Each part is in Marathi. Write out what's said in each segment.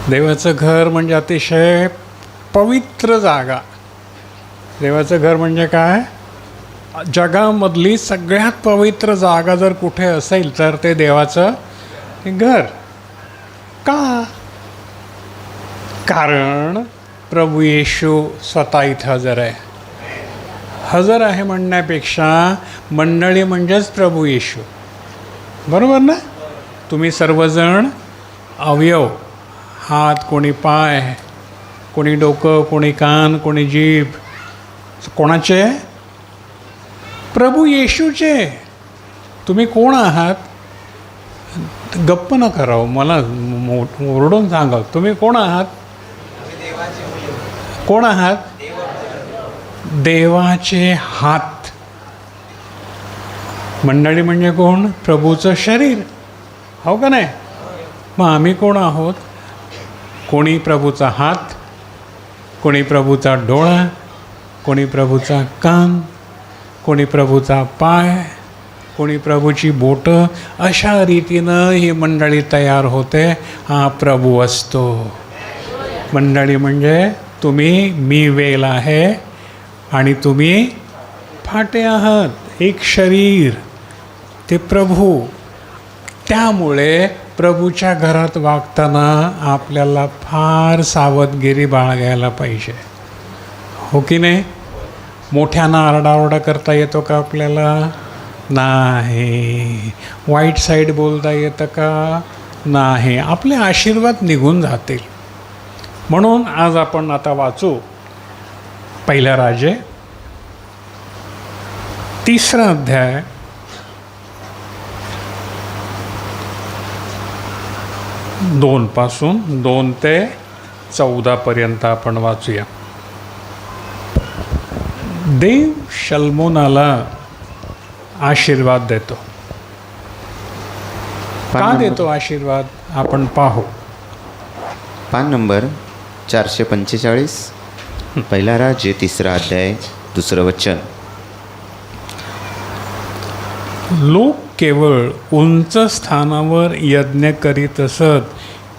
देवाचं घर म्हणजे अतिशय पवित्र जागा. देवाचं घर म्हणजे काय? जगामधली सगळ्यात पवित्र जागा जर कुठे असेल तर ते देवाचं घर. का? कारण प्रभू येशू स्वतः इथं हजर आहे. हजर आहे म्हणण्यापेक्षा मंडळी म्हणजेच प्रभू येशू. बरोबर ना? तुम्ही सर्वजण अवयव, हात, कोणी पाय, कोणी डोकं, कोणी कान, कोणी जीभ, कोणाचे? प्रभू येशूचे. तुम्ही कोण आहात? गप्प न करावं, मला ओरडून सांगा. तुम्ही कोण आहात? कोण आहात? देवाचे हात. मंडळी म्हणजे कोण? प्रभूचं शरीर. हो का नाही? मग आम्ही कोण आहोत? कोणी प्रभूचा हात, कोणी प्रभूचा डोळा, कोणी प्रभूचा कान, कोणी प्रभूचा पाय, कोणी प्रभूची बोटं. अशा रीतीनं ही मंडळी तयार होते. हा प्रभू असतो. मंडळी म्हणजे तुम्ही, मी वेल आहे आणि तुम्ही फाटे आहात. एक शरीर, ते प्रभू. त्यामुळे प्रभूच्या घरात वागताना आपल्याला फार सावधगिरी बाळगायला पाहिजे. हो की नाही? मोठ्यानं आरडाओरडा करता येतो का आपल्याला? नाही. वाईट साईड बोलता येतं का? नाही. आपले आशीर्वाद निघून जातील. म्हणून आज आपण आता वाचू पहिल्या राजे 3रा अध्याय 2 पासून 2 ते 14 पर्यंत आपण वाचूया. देव शल्मोनाला आशीर्वाद देतो. का देतो आशीर्वाद? आपण पाहू. पान नंबर 445, पहिला राज्य 3रा अध्याय 2रं वचन. लोक केवळ उंच स्थानावर यज्ञ करीत असत,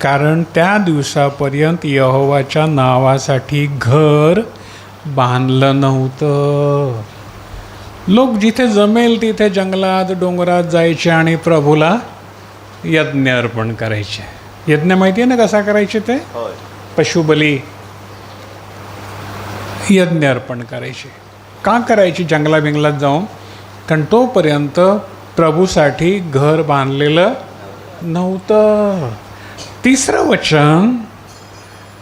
कारण त्या दिवसापर्यंत यहोवाच्या नावासाठी घर बांधलं नव्हतं. लोक जिथे जमेल तिथे जंगलात, डोंगरात जायचे आणि प्रभूला यज्ञ अर्पण करायचे. यज्ञ माहिती आहे ना कसा करायचे? ते पशुबली यज्ञ अर्पण करायचे. का करायची जंगला बिंगलात जाऊन? कारण तोपर्यंत प्रभूसाठी घर बांधलेलं नव्हतं. 3रं वचन.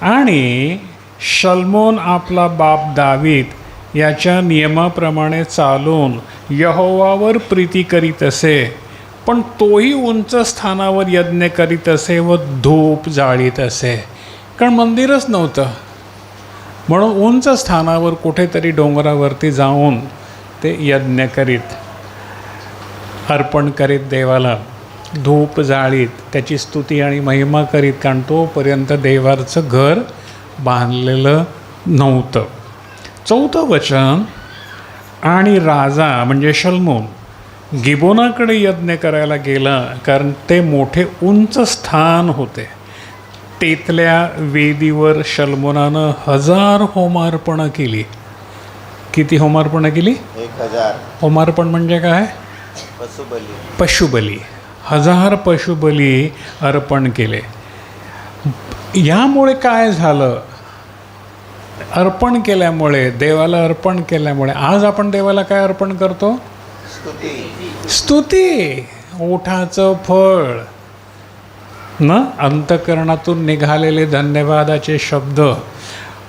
आणि शल्मोन आपला बाप दावीद याच्या नियमाप्रमाणे चालून यहोवावर प्रीती करीत असे, पण तोही उंच स्थानावर यज्ञ करीत असे व धूप जाळीत असे. कारण मंदिरच नव्हतं. म्हणून उंच स्थानावर कुठेतरी डोंगरावरती जाऊन ते यज्ञ करीत, अर्पण करीत, देवाला धूप जाळीत, त्याची स्तुती आणि महिमा करीत. कारण तोपर्यंत देवाचं घर बांधलेलं नव्हतं. 4थं वचन. आणि राजा म्हणजे शल्मोन गिबोनाकडे यज्ञ करायला गेला, कारण ते मोठे उंच स्थान होते. तेथल्या वेदीवर शल्मोनानं 1000 होमार्पणं केली. किती होमार्पणं केली? 1000. होमार्पण म्हणजे काय? पशुबली. 1000 पशुबली अर्पण केले. यामुळे काय झालं? अर्पण केल्यामुळे, देवाला अर्पण केल्यामुळे आज आपण देवाला काय अर्पण करतो? स्तुती. ओठाचं फळ न, अंतःकरणातून निघालेले धन्यवादाचे शब्द.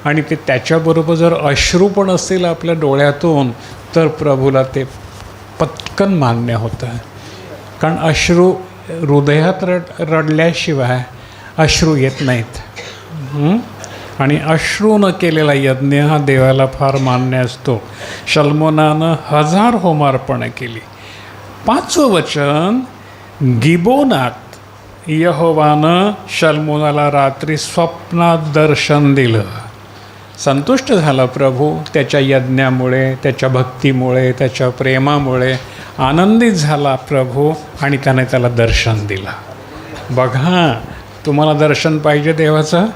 आणि ते त्याच्याबरोबर जर अश्रू पण असतील आपल्या डोळ्यातून तर प्रभूला ते पटकन मान्य होतं. कारण अश्रू हृदयात रडल्याशिवाय अश्रू येत नाहीत. आणि अश्रू न केलेला यज्ञ हा देवाला फार मान्य असतो. शल्मोनानं 1000 होमार्पणं केली. 5वं वचन. गिबोनात यहोवानं शल्मोनाला रात्री स्वप्नात दर्शन दिलं. संतुष्ट झाला प्रभू त्याच्या यज्ञामुळे, त्याच्या भक्तीमुळे, त्याच्या प्रेमामुळे. आनंदित झाला प्रभू आणि त्याने त्याला दर्शन दिलं. बघा, तुम्हाला दर्शन पाहिजे देवाचं?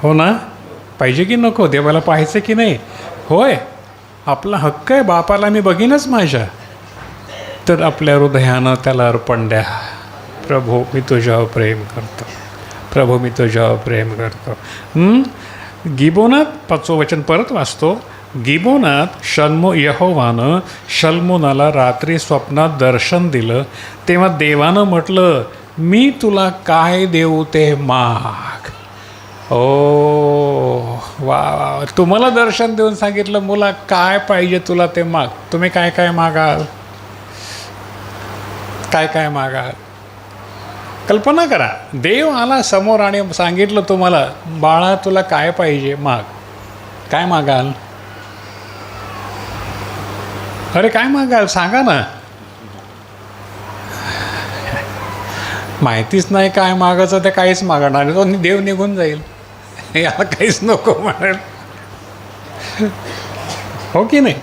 हो ना? पाहिजे की नको? देवाला पाहायचं की नाही? होय, आपला हक्क आहे. बापाला मी बघीनच माझ्या. तर आपल्या हृदयानं त्याला अर्पण द्या. प्रभू मी तुझ्यावर प्रेम करतो. प्रभू मी तुझ्यावर प्रेम करतो. गिबोनात 5वं वचन परत वाचतो. गिबोनात यहोवानं शल्मोनाला रात्री स्वप्नात दर्शन दिलं. तेव्हा देवानं म्हटलं, मी तुला काय देऊ ते माग. ओ वा वा, तुम्हाला दर्शन देऊन सांगितलं, मुला काय पाहिजे तुला ते माग. तुम्ही काय काय मागाल? काय काय मागाल? कल्पना करा, देव आला समोर आणि सांगितलं तुम्हाला, बाळा तुला काय पाहिजे माग. काय मागाल? अरे काय मागाल सांगा ना. माहितीच नाही काय मागायचं, ते काहीच मागणार. तो देव निघून जाईल, याला काहीच नको म्हणेल. हो की नाही?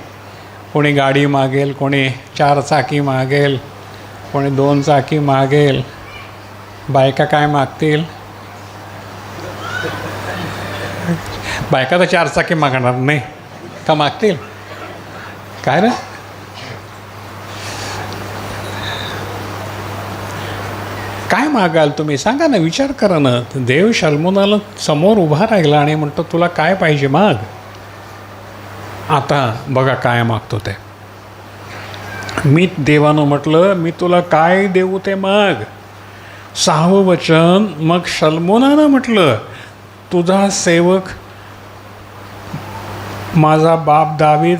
कोणी गाडी मागेल, कोणी 4 चाकी मागेल, कोणी 2 चाकी मागेल. बायका काय मागतील? बायका तर 4 चाकी मागणार नाही का? मागतील काय रे? काय मागाल तुम्ही? सांगा ना, विचार करा ना. देव शल्मोनाला समोर उभा राहिला आणि म्हणतो, तुला काय पाहिजे माग. आता बघा काय मागतो ते. मी देवानं म्हटलं, मी तुला काय देऊ ते माग. 6वं वचन, मग शल्मोनानं म्हटलं, तुझा सेवक माझा बाप दावीद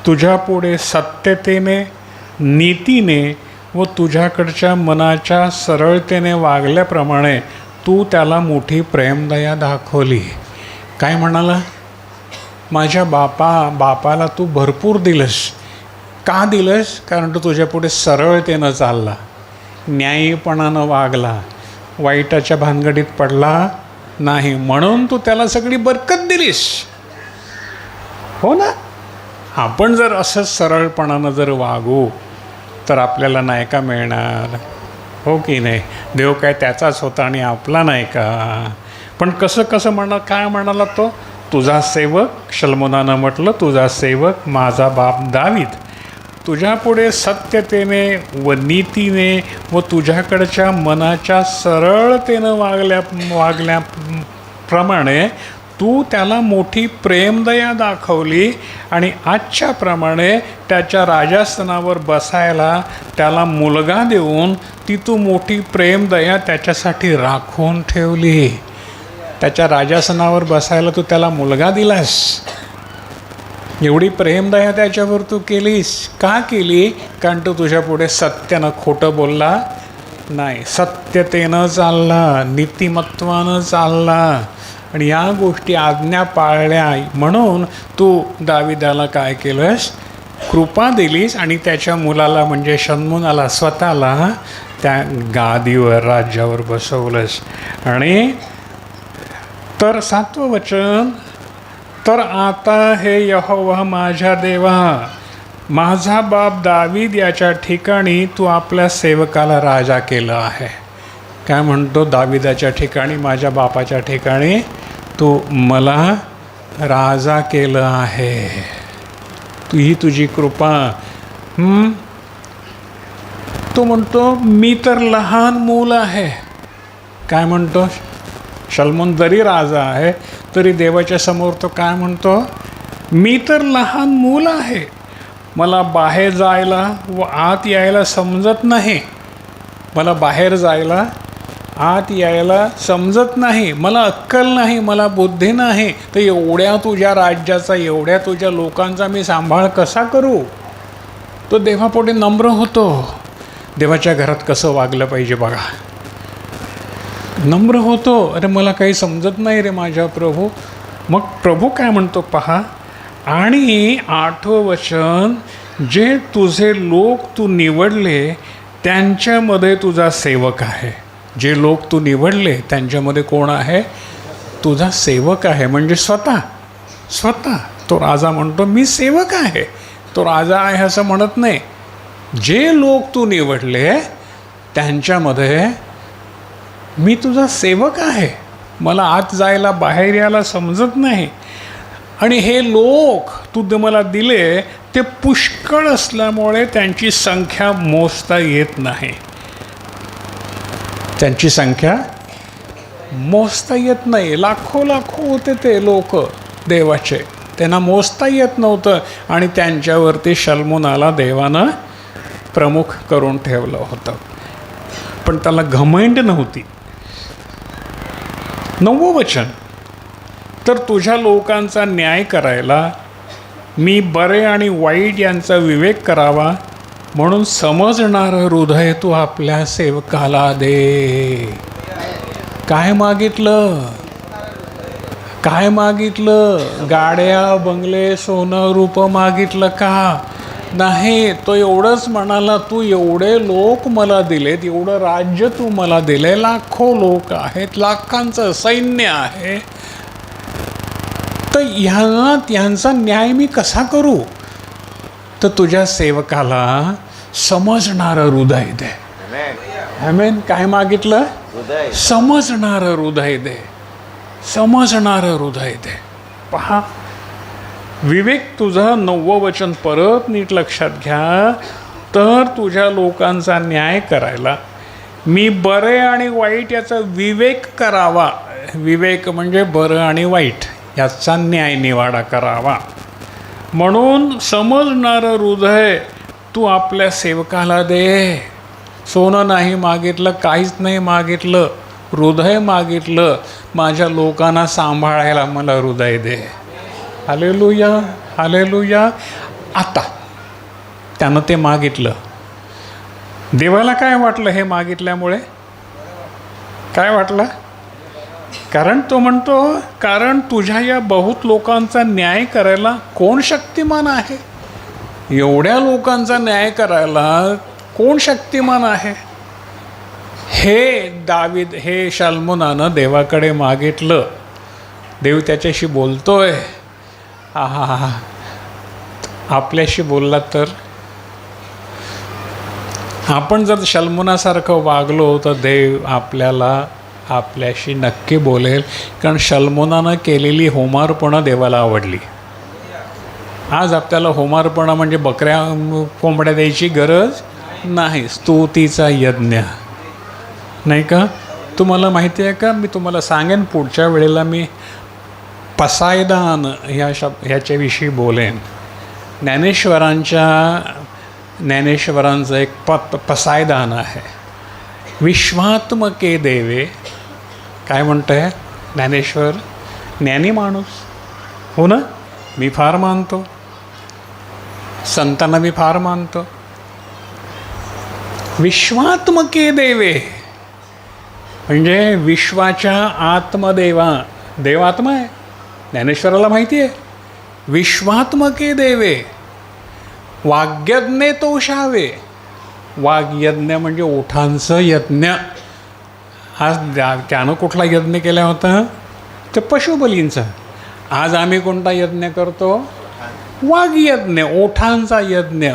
तुझ्या पुढे सत्यतेने, नीतीने व तुझ्याकडच्या मनाच्या सरळतेने वागल्याप्रमाणे तू त्याला मोठी प्रेमदया दाखवली. काय म्हणाला? माझ्या बापाला तू भरपूर दिलंस. का दिलंस? कारण तू तुझ्यापुढे सरळतेनं चालला, न्यायीपणानं वागला, वाईटाच्या भानगडीत पडला नाही, म्हणून तू त्याला सगळी बरकत दिलीस. हो ना? आपण जर असंच सरळपणानं जर वागू तर आपल्याला नाही का मिळणार? हो की नाही? देव काय त्याचाच होता आणि आपला नाही का? पण कसं म्हणणार? काय म्हणाला तो? तुझा सेवक, शल्मोनानं म्हटलं, तुझा सेवक माझा बाप दावीद तुझ्या पुढे सत्यतेने व नीतीने व तुझ्याकडच्या मनाच्या सरळतेनं वागल्याप्रमाणे तू त्याला मोठी प्रेमदया दाखवली आणि आजच्याप्रमाणे त्याच्या राजासनावर बसायला त्याला मुलगा देऊन ती तू मोठी प्रेमदया त्याच्यासाठी राखून ठेवली. त्याच्या राजासनावर बसायला तू त्याला मुलगा दिलास. एवढी प्रेमदया त्याच्यावर तू केलीस. का केली? कारण तो तुझ्या पुढे सत्यानं खोटं बोलला नाही, सत्यतेनं चालला, नीतिमत्वानं चालला आणि या गोष्टी आज्ञा पाळल्या. म्हणून तू दाविदाला काय केलंस? कृपा दिलीस आणि त्याच्या मुलाला म्हणजे शल्मोनाला स्वतःला त्या गादीवर, राज्यावर बसवलंस. आणि तर 7वं वचन, तर आता हे यहोवा माझ्या देवा, माझा बाप दावीद याच्या ठिकाणी तू आपल्या सेवकाला राजा केलं आहे. काय म्हणतो? दाविदाच्या ठिकाणी, माझ्या बापाच्या ठिकाणी तू मला राजा केलं आहे. ही तुझी कृपा. तो म्हणतो, मी तर लहान मूल आहे. काय म्हणतो? शल्मोन जरी राजा आहे तरी देवाच्या समोर तो काय म्हणतो? मी तर लहान मूल आहे. मला बाहेर जायला व आत यायला समजत नाही. मला बाहेर जायला, आत यायला समजत नाही. मला अक्कल नाही, मला बुद्धी नाही. तर एवढ्या तुझ्या राज्याचा, एवढ्या तुझ्या लोकांचा मी सांभाळ कसा करू? तो देवापुढे नम्र होतो. देवाच्या घरात कसं वागलं पाहिजे बघा. नम्र होतो. अरे मला काही समजत नाही रे माझ्या प्रभू. मग प्रभू काय म्हणतो पहा. आणि 8वं वचन, जे तुझे लोक तू निवडले त्यांच्यामध्ये तुझा सेवक आहे. जे लोक तू निवडले त्यांच्यामध्ये कोण आहे? तुझा सेवक आहे. म्हणजे स्वतः तो राजा म्हणतो, मी सेवक आहे. तो राजा आहे असं म्हणत नाही. जे लोक तू निवडले त्यांच्यामध्ये मी तुझा सेवक आहे, मला आत जायला बाहेर यायला समजत नाही, आणि हे लोक तू मला दिले ते पुष्कळ असल्यामुळे त्यांची संख्या मोजता येत नाही. त्यांची संख्या मोजता येत नाही. लाखो लाखो होते ते लोक देवाचे, त्यांना मोजता येत नव्हतं, आणि त्यांच्यावरती शल्मोनाला देवानं प्रमुख करून ठेवलं होतं. पण त्याला घमंड नव्हती. 9वं वचन, तर तुझ्या लोकांचा न्याय करायला मी बरे आणि वाईट यांचा विवेक करावा, म्हणून समजणारं हृदय तू आपल्या सेवकाला दे. काय मागितलं? काय मागितलं? गाड्या, बंगले, सोनं, रूप मागितलं का? नाही. तो एवढंच म्हणाला, तू एवढे लोक मला दिलेत, एवढं राज्य तू मला दिले, लाखो लोक आहेत, लाखांचं सैन्य आहे, तर यांचा न्याय मी कसा करू? तर तुझ्या सेवकाला समजणारं हृदय दे. आमेन. काय मागितलं? समजणारं हृदय दे. समजणारं हृदय दे. पहा, विवेक तुझं 9वं वचन परत नीट लक्षात घ्या. तर तुझ्या लोकांचा न्याय करायला मी बरे आणि वाईट याचा विवेक करावा. विवेक म्हणजे बरं आणि वाईट याचा न्याय निवाडा करावा, म्हणून समजणारं हृदय तू आपल्या सेवकाला दे. सोनं नाही मागितलं, काहीच नाही मागितलं, हृदय मागितलं. माझ्या लोकांना सांभाळायला मला हृदय दे. Hallelujah, hallelujah. आता त्यानं ते मागितलं. देवाला काय वाटलं हे मागितल्यामुळे? काय वाटलं? कारण तो म्हणतो, कारण तुझ्या या बहुत लोकांचा न्याय करायला कोण शक्तिमान आहे? एवढ्या लोकांचा न्याय करायला कोण शक्तिमान आहे? हे शल्मोनानं देवाकडे मागितलं. देव त्याच्याशी बोलतोय. आहा, आपल्याशी बोलला तर आपण जर शल्मोनासारखं वागलो तर देव आपल्याशी नक्की बोलेल. कारण शल्मोनानं केलेली होमार्पणं देवाला आवडली. आज आपल्याला होमार्पणं म्हणजे बकऱ्या कोंबड्या द्यायची गरज नाही, स्तुतीचा यज्ञ, नाही का? तुम्हाला माहिती आहे का, मी तुम्हाला सांगेन पुढच्या वेळेला मी पसायदान ह्याच्याविषयी बोलेन. ज्ञानेश्वरांचं एक पसायदान आहे. विश्वात्मके देवे, काय म्हणतं आहे ज्ञानेश्वर? ज्ञानी माणूस हो ना, मी फार मानतो, संतांना मी फार मानतो. विश्वात्मके देवे म्हणजे विश्वाच्या आत्मदेवा. देव आत्मा आहे, ज्ञानेश्वराला माहिती आहे. विश्वात्मके देवे वाग्यज्ञे तोषावे. वाग्यज्ञ म्हणजे ओठांचं यज्ञ. आज त्यानं कुठला यज्ञ केला होता? ते पशुबलींचा. आज आम्ही कोणता यज्ञ करतो? वाग्यज्ञ, ओठांचा यज्ञ.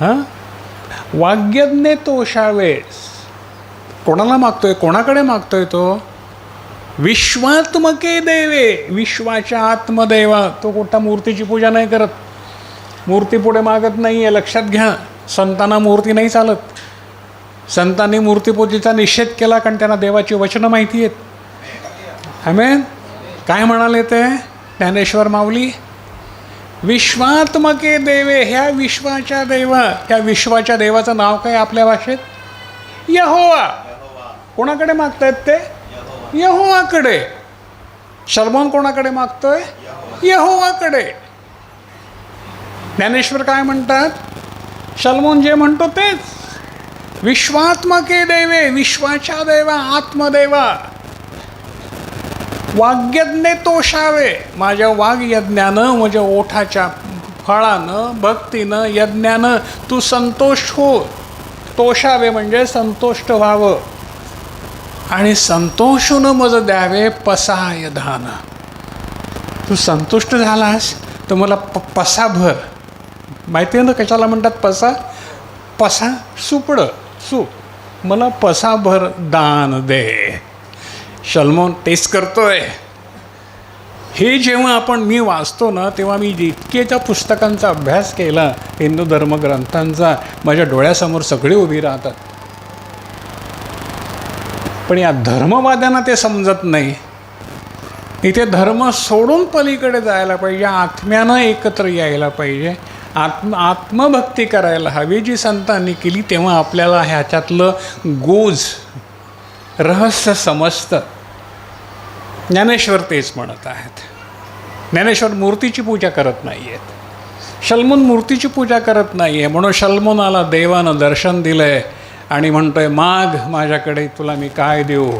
हां, वाग्यज्ञे तोषावे. कोणाला मागतोय? कोणाकडे मागतोय तो? विश्वात्मके देवे, विश्वाच्या आत्मदेवा. तो कोणता मूर्तीची पूजा नाही करत, मूर्ती पुढे मागत नाही आहे, लक्षात घ्या. संतांना मूर्ती नाही चालत. संतांनी मूर्तीपूजेचा निषेध केला कारण त्यांना देवाची वचनं माहिती आहेत. आमेन. काय म्हणाले ते ज्ञानेश्वर माऊली? विश्वात्मके देवे, ह्या विश्वाच्या देवा. ह्या विश्वाच्या देवाचं नाव काय आपल्या भाषेत? यहोवा. कोणाकडे मागतायत ते? यहोवाकडे. शल्मोन कोणाकडे मागतोय? यहोवाकडे. ज्ञानेश्वर काय म्हणतात? शल्मोन जे म्हणतो तेच. विश्वात्मके देवे, विश्वाच्या देवा, आत्मदेवा. वाग्यज्ञे तोषावे, माझ्या वाग्यज्ञानं, माझ्या ओठाच्या फळानं, भक्तीनं, यज्ञानं तू संतोष हो. तोषावे म्हणजे संतुष्ट व्हावं. आणि संतोषून मज द्यावे पसाय धान. तू संतुष्ट झालास तर मला पसा भर. माहिती आहे ना कशाला म्हणतात पसा? पसा सुपडं, सूप. मला पसाभर दान दे. शल्मोन तेच करतोय. हे जेव्हा मी वाचतो ना, तेव्हा मी जितके त्या पुस्तकांचा अभ्यास केला, हिंदू धर्मग्रंथांचा, माझ्या डोळ्यासमोर सगळे उभी राहतात. पण या धर्मवाद्यांना ते समजत नाही. इथे धर्म सोडून पलीकडे जायला पाहिजे, आत्म्यानं एकत्र यायला पाहिजे, आत्मभक्ती करायला हवी जी संतांनी केली. तेव्हा आपल्याला ह्याच्यातलं गुज रहस्य समजतं. ज्ञानेश्वर तेच म्हणत आहेत. ज्ञानेश्वर मूर्तीची पूजा करत नाही आहेत. शल्मोन मूर्तीची पूजा करत नाही आहे. म्हणून शल्मोनाला देवानं दर्शन दिलं आहे आणि म्हणतोय, माग माझ्याकडे, तुला मी काय देऊ.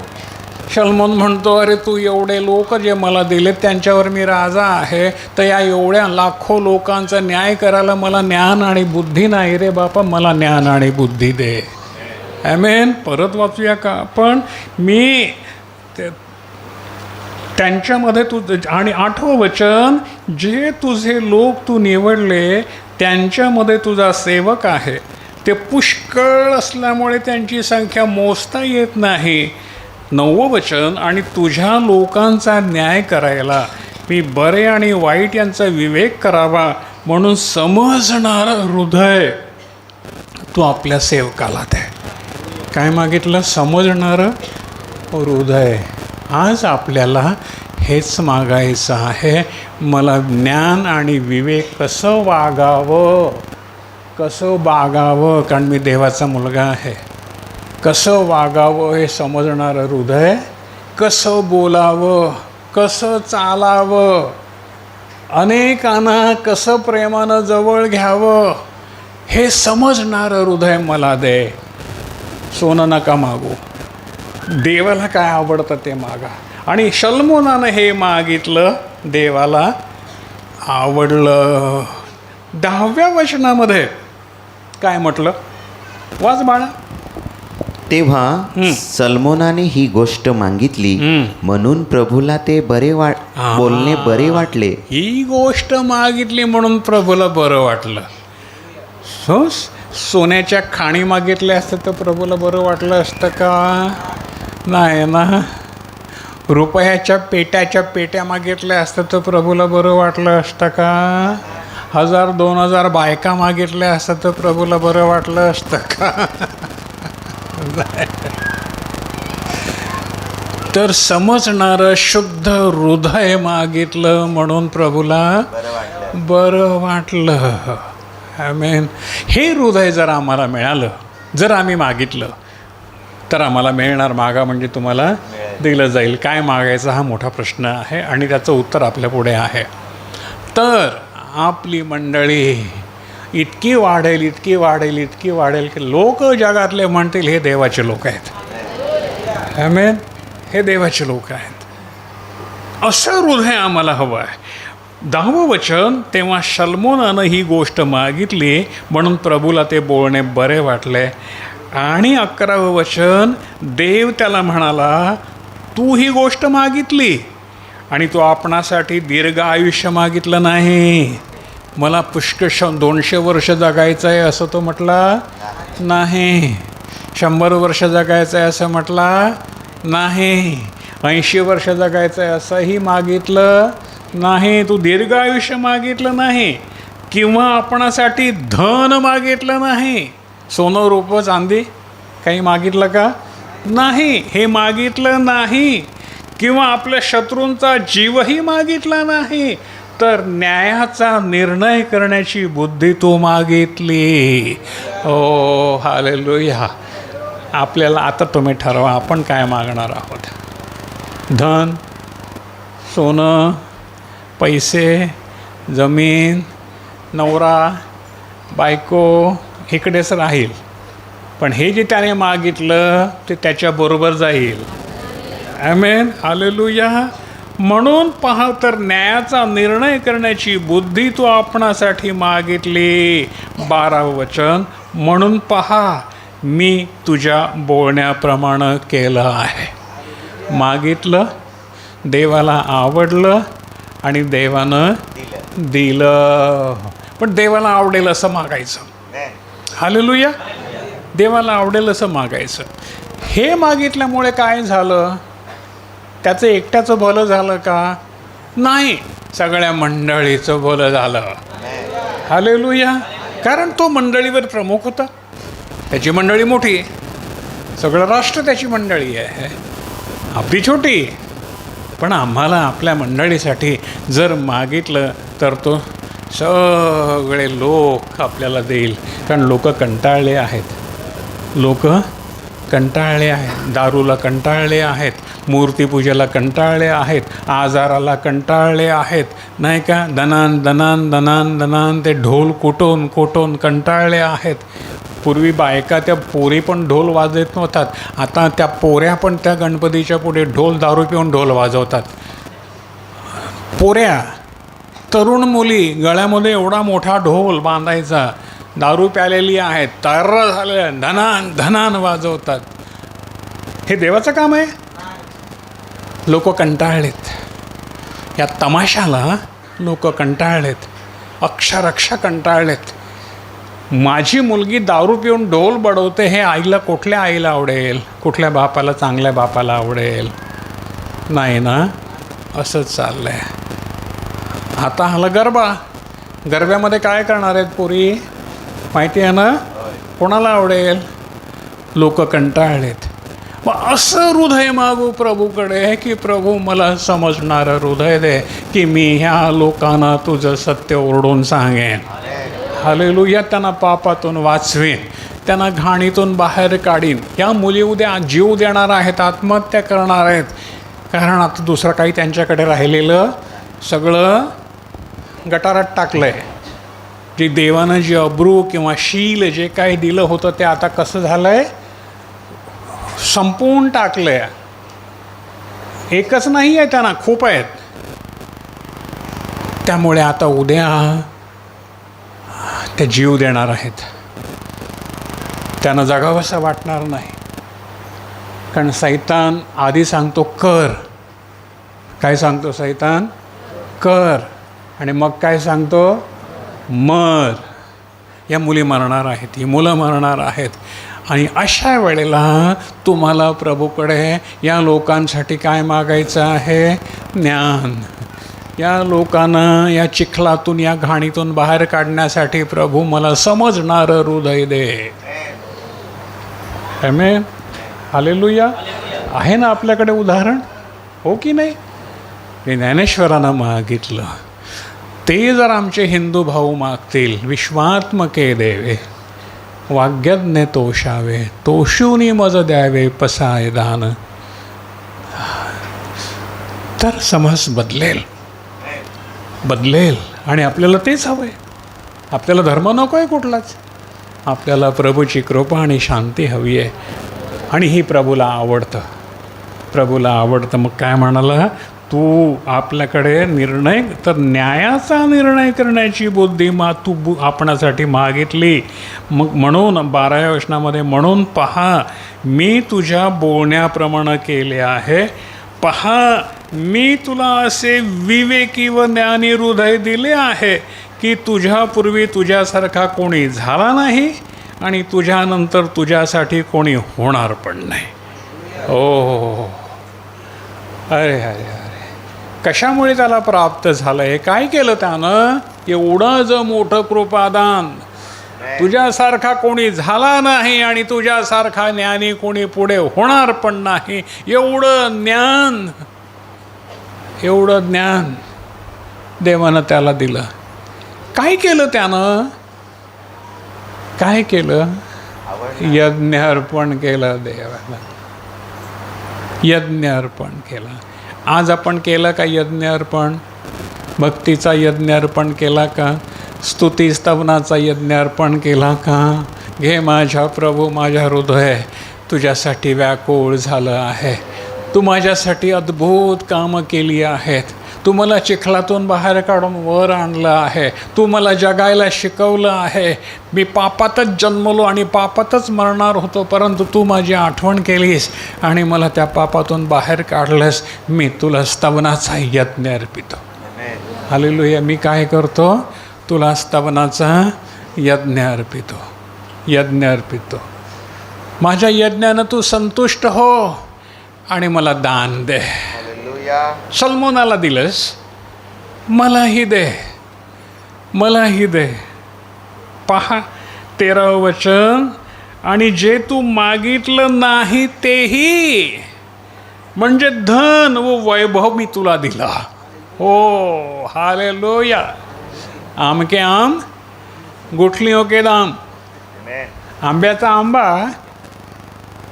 शल्मोन म्हणतो, अरे तू एवढे लोक जे मला दिलेत त्यांच्यावर मी राजा आहे, तर या एवढ्या लाखो लोकांचा न्याय करायला मला ज्ञान आणि बुद्धी नाही रे बापा, मला ज्ञान आणि बुद्धी दे. ॲमेन. परत वाचूया का आपण. मी त्यांच्यामध्ये तू, आणि 8वं वचन, जे तुझे लोक तू निवडले त्यांच्यामध्ये तुझा सेवक आहे. ते पुष्कळ असल्यामुळे त्यांची संख्या मोजता येत नाही. 9वं वचन, आणि तुझ्या लोकांचा न्याय करायला मी बरे आणि वाईट यांचा विवेक करावा म्हणून समजणारं हृदय तू आपल्या सेवकाला दे. काय मागितलं? समजणारं हृदय. आज आपल्याला हेच मागायचं आहे. मला ज्ञान आणि विवेक कसं वागावं, कसं बागावं, कारण मी देवाचा मुलगा आहे, कसं वागावं हे समजणारं हृदय, कसं बोलावं, कसं चालावं, अनेकांना कसं प्रेमानं जवळ घ्यावं हे समजणारं हृदय मला दे. सोनं नका मागू, देवाला काय आवडतं ते मागा. आणि शल्मोनानं हे मागितलं, देवाला आवडलं. 10व्या वचनामध्ये काय म्हटलं? वाच बाळा. तेव्हा सल्मोनाने ही गोष्ट मागितली म्हणून प्रभूला ते बोलणे बरे वाटले. ही गोष्ट मागितली म्हणून प्रभूला बरं वाटलं. सोन्याच्या खाणी मागितल्या असतं तर प्रभूला बरं वाटलं असतं का? नाही ना. रुपयाच्या पेट्या मागितल्या असतं तर प्रभूला बरं वाटलं असतं का? 1000-2000 बायका मागितल्या असतं तर प्रभूला बरं वाटलं असतं का? तर समजणारं शुद्ध हृदय मागितलं म्हणून प्रभूला बरं वाटलं. आमेन. हे हृदय जर आम्हाला मिळालं, जर आम्ही मागितलं तर आम्हाला मिळणार. मागा म्हणजे तुम्हाला दिलं जाईल. काय मागायचं हा मोठा प्रश्न आहे आणि त्याचं उत्तर आपल्या पुढे आहे. तर आपली मंडळी इतकी वाढेल, इतकी वाढेल, इतकी वाढेल की लोक जगातले म्हणतील हे देवाचे लोक आहेत. आमेन. हे देवाचे लोक आहेत. असं हृदय आम्हाला हवं आहे. 10वं वचन, तेव्हा शल्मोनानं ही गोष्ट मागितली म्हणून प्रभूला ते बोलणे बरे वाटले. आणि 11वं वचन, देव त्याला म्हणाला, तू ही गोष्ट मागितली आणि तू आपणासाठी दीर्घ आयुष्य मागितलं नाही. मला पुष्कळ 200 वर्ष जगायचं आहे असं तो म्हटला नाही. 100 वर्ष जगायचं आहे असं म्हटला नाही. 80 वर्ष जगायचं आहे असंही मागितलं नाही. तू दीर्घ आयुष्य मागितलं नाही किंवा आपणासाठी धन मागितलं नाही. सोनं रूपं चांदी काही मागितलं का? नाही. हे मागितलं नाही. किंवा आपल्या शत्रूंचा जीवही मागितला नाही. तर न्यायाचा निर्णय करण्याची बुद्धी तू मागितली. ओ हालेलुया. आपल्याला आता तुम्ही ठरवा आपण काय मागणार आहोत. धन, सोनं, पैसे, जमीन, नवरा, बायको इकडेच राहील. पण हे जे त्याने मागितलं ते त्याच्याबरोबर जाईल. आमेन. हालेलुया. म्हणून पहा, तर न्यायाचा निर्णय करण्याची बुद्धी तू आपणासाठी मागितली. 12वं वचन, म्हणून पहा मी तुझ्या बोलण्याप्रमाणे केलं आहे. मागितलं, देवाला आवडलं आणि देवानं दिलं. पण देवाला आवडेल असं मागायचं. हालेलुया. देवाला आवडेल असं मागायचं. हे मागितल्यामुळे काय झालं? त्याचं एकट्याचं भलं झालं का? नाही, सगळ्या मंडळीचं भलं झालं. हालेलुया. कारण तो मंडळीवर प्रमुख होता. त्याची मंडळी मोठी, सगळं राष्ट्र त्याची मंडळी आहे, आपली छोटी. पण आम्हाला आपल्या मंडळीसाठी जर मागितलं तर तो सगळे लोक आपल्याला देईल. कारण लोक कंटाळले आहेत, लोक कंटाळले आहेत, दारूला कंटाळले आहेत, मूर्तीपूजेला कंटाळले आहेत, आजाराला कंटाळले आहेत, नाही का? दनान दनान दनान दनान ते ढोल कुटून कुटून कंटाळले आहेत. पूर्वी बायका त्या पोरी पण ढोल वाजवत नव्हतात, आता त्या पोऱ्या पण त्या गणपतीच्या पुढे ढोल दारू पिऊन ढोल वाजवतात. पोऱ्या, तरुण मुली गळ्यामध्ये एवढा मोठा ढोल बांधायचा, दारू प्यालेली आहेत, तर झाले धनान धनान वाजवतात. हे देवाचं काम आहे? लोक कंटाळलेत, या तमाशाला लोक कंटाळलेत, अक्षरशः कंटाळलेत. माझी मुलगी दारू पिऊन ढोल बडवते, हे आईला, कुठल्या आईला आवडेल? कुठल्या बापाला, चांगल्या बापाला आवडेल? नाही ना. असंच चाललं आहे. आता आला गरबा. गरब्यामध्ये काय करणार आहेत पोरी माहिती आहे ना? कोणाला आवडेल? लोक कंटाळलेत. मग असं हृदय मागू प्रभूकडे की प्रभू मला समजणारं हृदय दे, की मी ह्या लोकांना तुझं सत्य ओरडून सांगेन. हालेलुया. त्यांना पापातून वाचवेन, त्यांना घाणीतून बाहेर काढीन. या मुली उद्या जीव देणार आहेत, आत्महत्या करणार आहेत, कारण आता दुसरं काही त्यांच्याकडे राहिलेलं सगळं गटारात टाकलं आहे. जे देवानं जे अब्रू किंवा शील जे काही दिलं होतं ते आता कसं झालं आहे? संपवून टाकलं आहे. एकच नाही आहे, त्यांना खूप आहेत. त्यामुळे आता उद्या ते जीव देणार आहेत. त्यांना जगावंसं वाटणार नाही. कारण सैतान आधी सांगतो कर. काय सांगतो सैतान? कर. आणि मग काय सांगतो? मर. या मुली मरणार आहेत, ही मुलं मरणार आहेत. आणि अशा वेळेला तुम्हाला प्रभूकडे या लोकांसाठी काय मागायचं आहे? ज्ञान. या लोकांना या चिखलातून, या घाणीतून बाहेर काढण्यासाठी प्रभू मला समजणारं हृदय दे. आमेन. हालेलुया. आहे ना आपल्याकडे उदाहरण, हो की नाही? मी ज्ञानेश्वरांना मागितलं, ते जर आमचे हिंदू भाऊ मागतील, विश्वात्मके देवे, वाग्यज्ञ तोषावे, तोषूनी मज द्यावे पसाय दान, तर समज बदलेल. आणि आपल्याला तेच हवं आहे. आपल्याला धर्म नको आहे कुठलाच, आपल्याला प्रभूची कृपा आणि शांती हवी आहे. आणि ही प्रभूला आवडतं. मग काय म्हणाला? तू आपल्याकडे निर्णय, तर न्यायाचा निर्णय करण्याची बुद्धी तू आपणासाठी मागितली. मग म्हणून 12व्या वचनामध्ये, म्हणून पहा मी तुझ्या बोलण्याप्रमाणे केले आहे. पहा मी तुला असे विवेकी व ज्ञानी हृदय दिले आहे की तुझ्यापूर्वी तुझ्यासारखा कोणी झाला नाही आणि तुझ्यानंतर तुझ्यासाठी कोणी होणार पण नाही. ओ अरे अरे अरे, कशामुळे त्याला प्राप्त झालं? हे काय केलं त्यानं? एवढं ज मोठं कृपादान. तुझ्यासारखा कोणी झाला नाही आणि तुझ्यासारखा ज्ञानी कोणी पुढे होणार पण नाही. एवढं ज्ञान देवानं त्याला दिलं. काय केलं त्यानं? काय केलं? यज्ञ अर्पण केलं देवाला. यज्ञ अर्पण केला. आज आपण केलं का यज्ञ अर्पण? भक्तीचा यज्ञ अर्पण केला का? स्तुती स्तवनाचा यज्ञ अर्पण केला का? घे माझ्या प्रभू, माझ्या हृदय तुझ्यासाठी व्याकुळ झालं आहे. तू माझ्यासाठी अद्भुत कामं केली आहेत. तू मला चिखलातून बाहेर काढून वर आणलं आहे. तू मला जगायला शिकवलं आहे. मी पापातच जन्मलो आणि पापातच मरणार होतो, परंतु तू माझी आठवण केलीस आणि मला त्या पापातून बाहेर काढलंस. मी तुला स्तवनाचा यज्ञ अर्पितो. हालेलुया. मी काय करतो? तुला स्तवनाचा यज्ञ अर्पितो. माझ्या यज्ञानं तू संतुष्ट हो आणि मला दान दे. सल्मोनाला दिलंस, मलाही दे, मलाही दे. पहा 13व वचन, आणि जे तू मागितलं नाही तेही, म्हणजे धन व वैभव मी तुला दिला. हो, हालेलुया. आम के आम, गुठलियों के दाम. आंब्याचा आंबा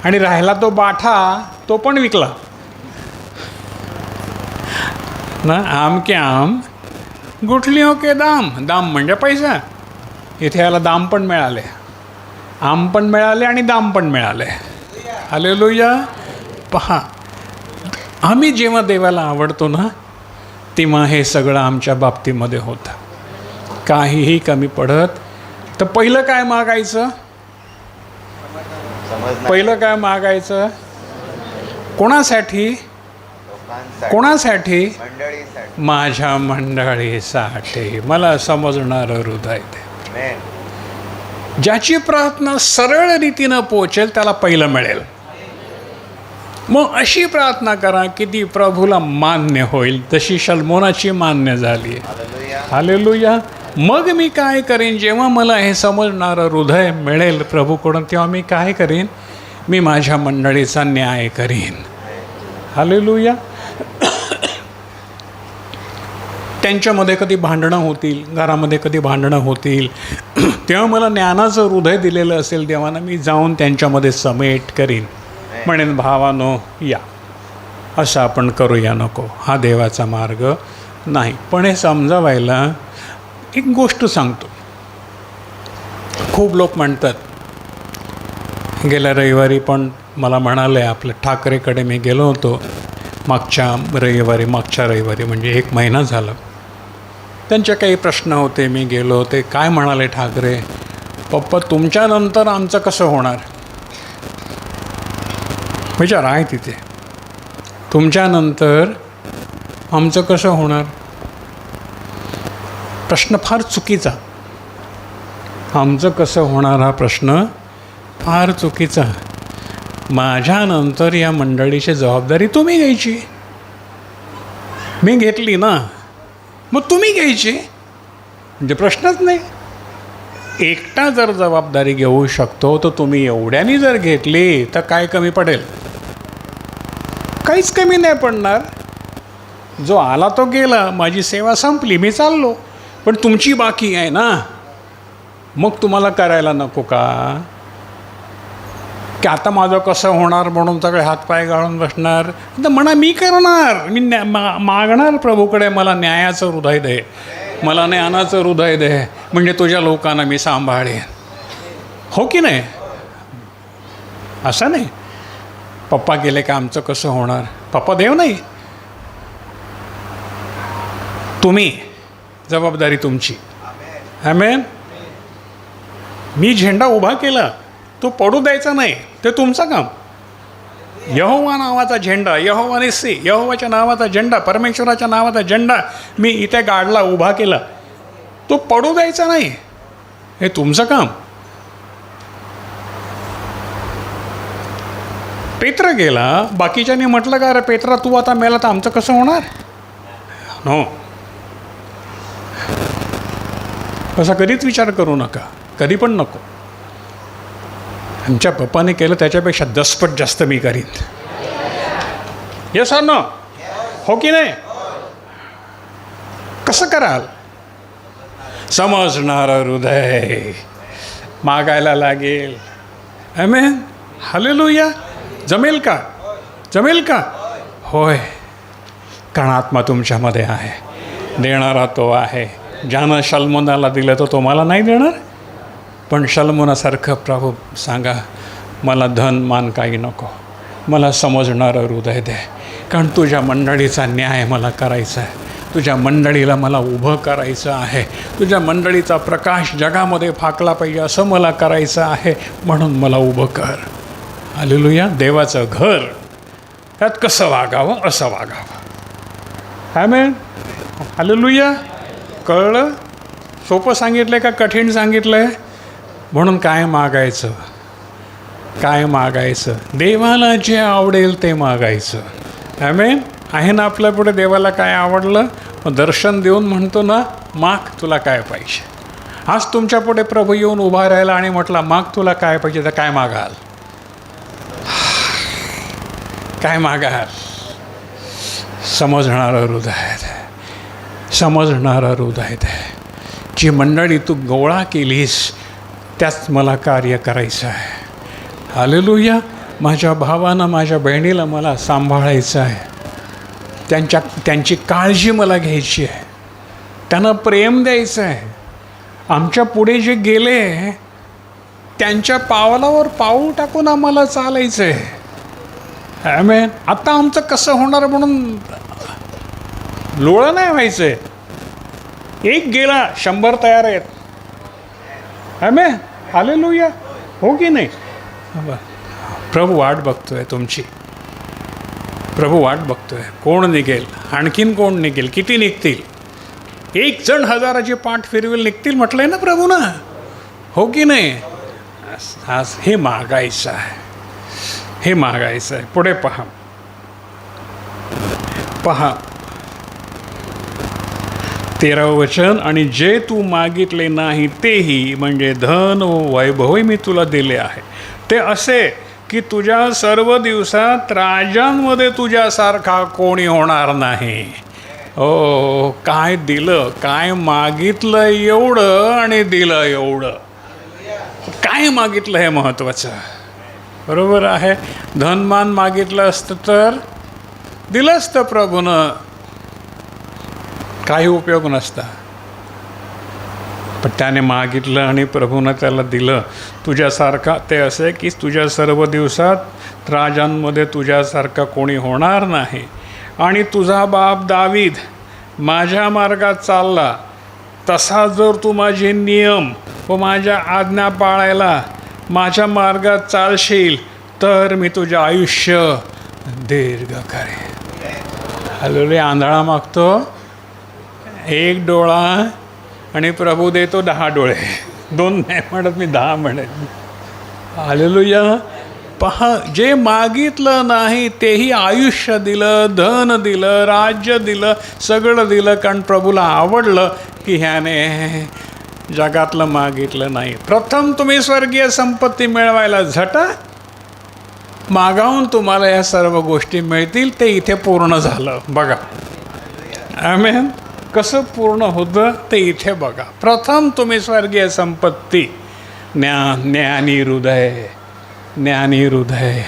आणि राहिला तो बाठा, तो पण विकला ना. आम के आम, गुठलियों के दाम. दाम म्हणजे पैसा. इथे याला दाम पण मिळाले, आम पण मिळाले आणि दाम पण मिळाले. हालेलुया. पहा, आम्ही जेव्हा देवाला आवडतो ना, तेव्हा हे सगळं आमच्या बाबतीमध्ये होतं. काहीही कमी पडत. तर पहिलं काय मागायचं? पहिलं काय मागायचं? कोणासाठी? कोणासाठी? माझ्या मंडळीसाठी. मला समजणारं हृदय दे. ज्याची प्रार्थना सरळ रीतीनं पोचेल त्याला पहिलं मिळेल. मग अशी प्रार्थना करा की ती प्रभूला मान्य होईल, तशी सल्मोनाची मान्य झाली. हालेलुया. मग मी काय करेन? जेव्हा मला हे समजणारं हृदय मिळेल प्रभूकडून, तेव्हा मी काय करीन? मी माझ्या मंडळीचा न्याय करीन. हालेलुया. त्यांच्यामध्ये कधी भांडणं होतील, घरामध्ये कधी भांडणं होतील, तेव्हा मला ज्ञानाचं हृदय दिलेलं असेल देवानं, मी जाऊन त्यांच्यामध्ये समेट करीन. म्हणेन, भावानो या, असं आपण करूया नको. हा देवाचा मार्ग नाही. पण हे समजावायला एक गोष्ट सांगतो. खूप लोक म्हणतात, गेल्या रविवारी पण मला म्हणाले, आपल्या ठाकरेकडे मी गेलो होतो मागच्या रविवारी म्हणजे 1 महिना झाला. त्यांचे काही प्रश्न होते, मी गेलो होते. काय म्हणाले ठाकरे? पप्पा, तुमच्यानंतर आमचं कसं होणार? विचार आहे तिथे. तुमच्यानंतर आमचं कसं होणार? प्रश्न फार चुकीचा. आमचं कसं होणार हा प्रश्न फार चुकीचा. माझ्यानंतर या मंडळीची जबाबदारी तुम्ही घ्यायची. मी घेतली ना, मग तुम्ही घ्यायची. म्हणजे प्रश्नच नाही. एकटा जर जबाबदारी घेऊ शकतो तर तुम्ही एवढ्यानी जर घेतली तर काय कमी पडेल? काहीच कमी नाही पडणार. जो आला तो गेला, माझी सेवा संपली, मी चाललो. पण तुमची बाकी आहे ना, मग तुम्हाला करायला नको का? की आता माझं कसं होणार म्हणून सगळे हातपाय गाळून बसणार? तर म्हणा, मी करणार, मी मागणार प्रभूकडे, मला न्यायाचं हृदय दे, मला ज्ञानाचं हृदय दे, म्हणजे तुझ्या लोकांना मी सांभाळेन. हो की नाही? असं नाही पप्पा गेले का आमचं कसं होणार? पप्पा देव नाही, तुम्ही, जबाबदारी तुमची. आमेन. मी झेंडा उभा केला, तो पडू द्यायचा नाही, ते तुमचं काम. यहोवा नावाचा झेंडा, यहोवा निस्सी, यहोवाच्या नावाचा झेंडा, परमेश्वराच्या नावाचा झेंडा मी इथे गाडला, उभा केला, तो पडू द्यायचा नाही, हे तुमचं काम. पेत्र गेला, बाकीच्यानी म्हटलं का, अरे पेत्रा तू आता मेला तर आमचं कसं होणार? नो, असा कधीच विचार करू नका, कधी पण नको. आमच्या पप्पाने केलं त्याच्यापेक्षा 10 पट जास्त मी करीन. Yes or no? हो की नाही? कसं कराल? समजणारं हृदय मागायला लागेल. आमेन. हालेलुया. जमेल का? जमेल का? होय, कारण आत्मा तुमच्यामध्ये आहे, देणारा तो आहे. ज्यानं सल्मोनाला दिलं तो तुम्हाला नाही देणार. पण सल्मोनासारखं प्रभू सांगा, मला धन मान काही नको, मला समजणारं हृदय दे, कारण तुझ्या मंडळीचा न्याय मला करायचा आहे, तुझ्या मंडळीला मला उभं करायचं आहे, तुझ्या मंडळीचा प्रकाश जगामध्ये फाकला पाहिजे असं मला करायचं आहे, म्हणून मला उभं कर. हालेलुया. देवाचं घर, त्यात कसं वागावं, असं वागावं. आमेन. हालेलुया. कळलं? सोपं सांगितलं का कठीण सांगितलं आहे? म्हणून काय मागायचं? काय मागायचं? देवाला जे आवडेल ते मागायचं. आमेन. आहे ना आपल्या पुढे देवाला काय आवडलं, मग दर्शन देऊन म्हणतो ना, माग तुला काय पाहिजे. आज तुमच्या पुढे प्रभू येऊन उभा राहिला आणि म्हटला माग तुला काय पाहिजे, तर काय मागाल? काय मागाल? समजणारं हृदय आहे, समजणारं हृदय आहे. जी मंडळी तू गोळा केलीस त्याच मला कार्य करायचं आहे. हालेलुया. माझ्या भावानं, माझ्या बहिणीला मला सांभाळायचं आहे. त्यांची काळजी मला घ्यायची आहे. त्यांना प्रेम द्यायचं आहे. आमच्या पुढे जे गेले त्यांच्या पावलावर पाऊल टाकून आम्हाला चालायचं आहे. आमेन. आता आमचं कसं होणार म्हणून लोळं नाही व्हायचं आहे. एक गेला 100 तयार आहेत. आमेन. हालेलुया. हो की नाही? प्रभू वाट बघतोय तुमची. प्रभू वाट बघतोय. कोण निघेल? आणखीन कोण निघेल? किती निघतील? 1 जण 1000ची पाठ फिरवेल निघतील म्हटलंय ना प्रभूनं. हो की नाही? आज हे मागायचं आहे. हे मागायचं आहे. पुढे पहा. 13वं वचन. आणि जे तू मागितले नाही तेही, म्हणजे धन व वैभवही मी तुला दिले आहे, ते असे की तुझ्या सर्व दिवसात राजांमध्ये तुझ्यासारखा कोणी होणार नाही. हो, काय दिलं, काय मागितलं एवढं आणि दिलं एवढं. काय मागितलं हे महत्त्वाचं. बरोबर आहे. धनमान मागितलं असतं तर दिलं असतं प्रभूनं, काही उपयोग नसता. पण त्याने मागितलं आणि प्रभूनं त्याला दिलं. तुझ्यासारखा ते असे की तुझ्या सर्व दिवसात राजांमध्ये तुझ्यासारखा कोणी होणार नाही. आणि तुझा बाप दावीद माझ्या मार्गात चालला तसा जर तू माझे नियम व माझ्या आज्ञा पाळायला माझ्या मार्गात चालशील तर मी तुझं आयुष्य दीर्घ करेन. हालेलुया. आंधळा मागतो 1 डोळा आणि प्रभू देतो 10 डोळे. 2 नाही म्हणत, मी 10 म्हणेन. हालेलुया. पहा, जे मागितलं नाही तेही आयुष्य दिलं, धन दिलं, राज्य दिलं, सगळं दिलं. कारण प्रभूला आवडलं की ह्याने जगातलं मागितलं नाही. प्रथम तुम्ही स्वर्गीय संपत्ती मिळवायला झटा, मागावून तुम्हाला या सर्व गोष्टी मिळतील. ते इथे पूर्ण झालं बघा. आमेन. कसं पूर्ण होतं ते इथे बघा. प्रथम तुम्ही स्वर्गीय संपत्ती, ज्ञानी हृदय, ज्ञानी हृदय,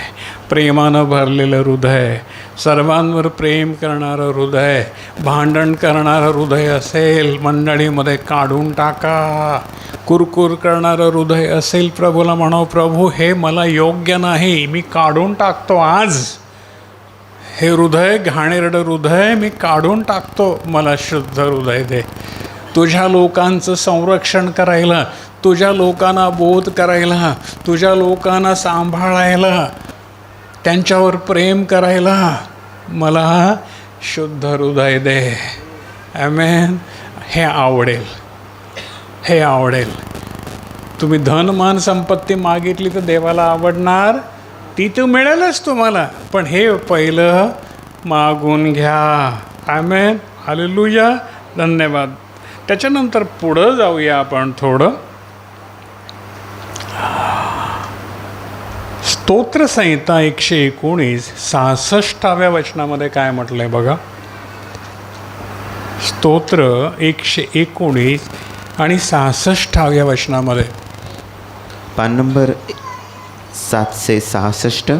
प्रेमानं भरलेलं हृदय, सर्वांवर प्रेम करणारं हृदय, भांडण करणारं हृदय असेल मंडळीमध्ये काढून टाका. कुरकुर करणारं हृदय असेल, प्रभूला म्हणावं प्रभू हे मला योग्य नाही, मी काढून टाकतो आज. हे हृदय, घाणेरडं हृदय मी काढून टाकतो, मला शुद्ध हृदय दे. तुझ्या लोकांचं संरक्षण करायला, तुझ्या लोकांना बोध करायला, तुझ्या लोकांना सांभाळायला, त्यांच्यावर प्रेम करायला मला शुद्ध हृदय दे. आमेन. हे आवडेल, हे आवडेल. तुम्ही धनमान संपत्ती मागितली तर देवाला आवडणार, ती तर मिळेलच तुम्हाला. पण हे पहिलं मागून घ्या. आमेन. हालेलुया. धन्यवाद. त्याच्यानंतर पुढं जाऊया आपण थोडं. स्तोत्रसंहिता 119 66व्या वचनामध्ये काय म्हटलंय बघा. स्तोत्र 119 आणि 66व्या वचनामध्ये. पान नंबर 766.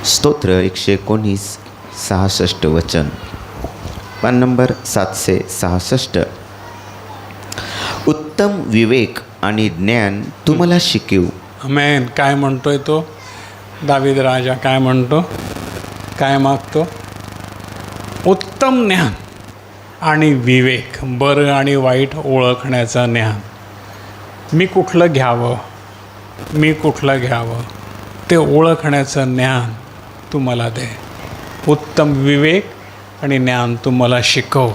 स्तोत्र 119 66 वचन. पान नंबर 766. उत्तम विवेक आणि ज्ञान तुम्हाला शिकवू. आमेन. काय म्हणतोय तो दावीद राजा? काय म्हणतो? काय मागतो? उत्तम ज्ञान आणि विवेक, बरं आणि वाईट ओळखण्याचं ज्ञान. मी कुठलं घ्यावं, मी कुठलं घ्यावं ते ओळखण्याचं ज्ञान तुम्हाला दे. उत्तम विवेक आणि ज्ञान तुम्हाला शिकव.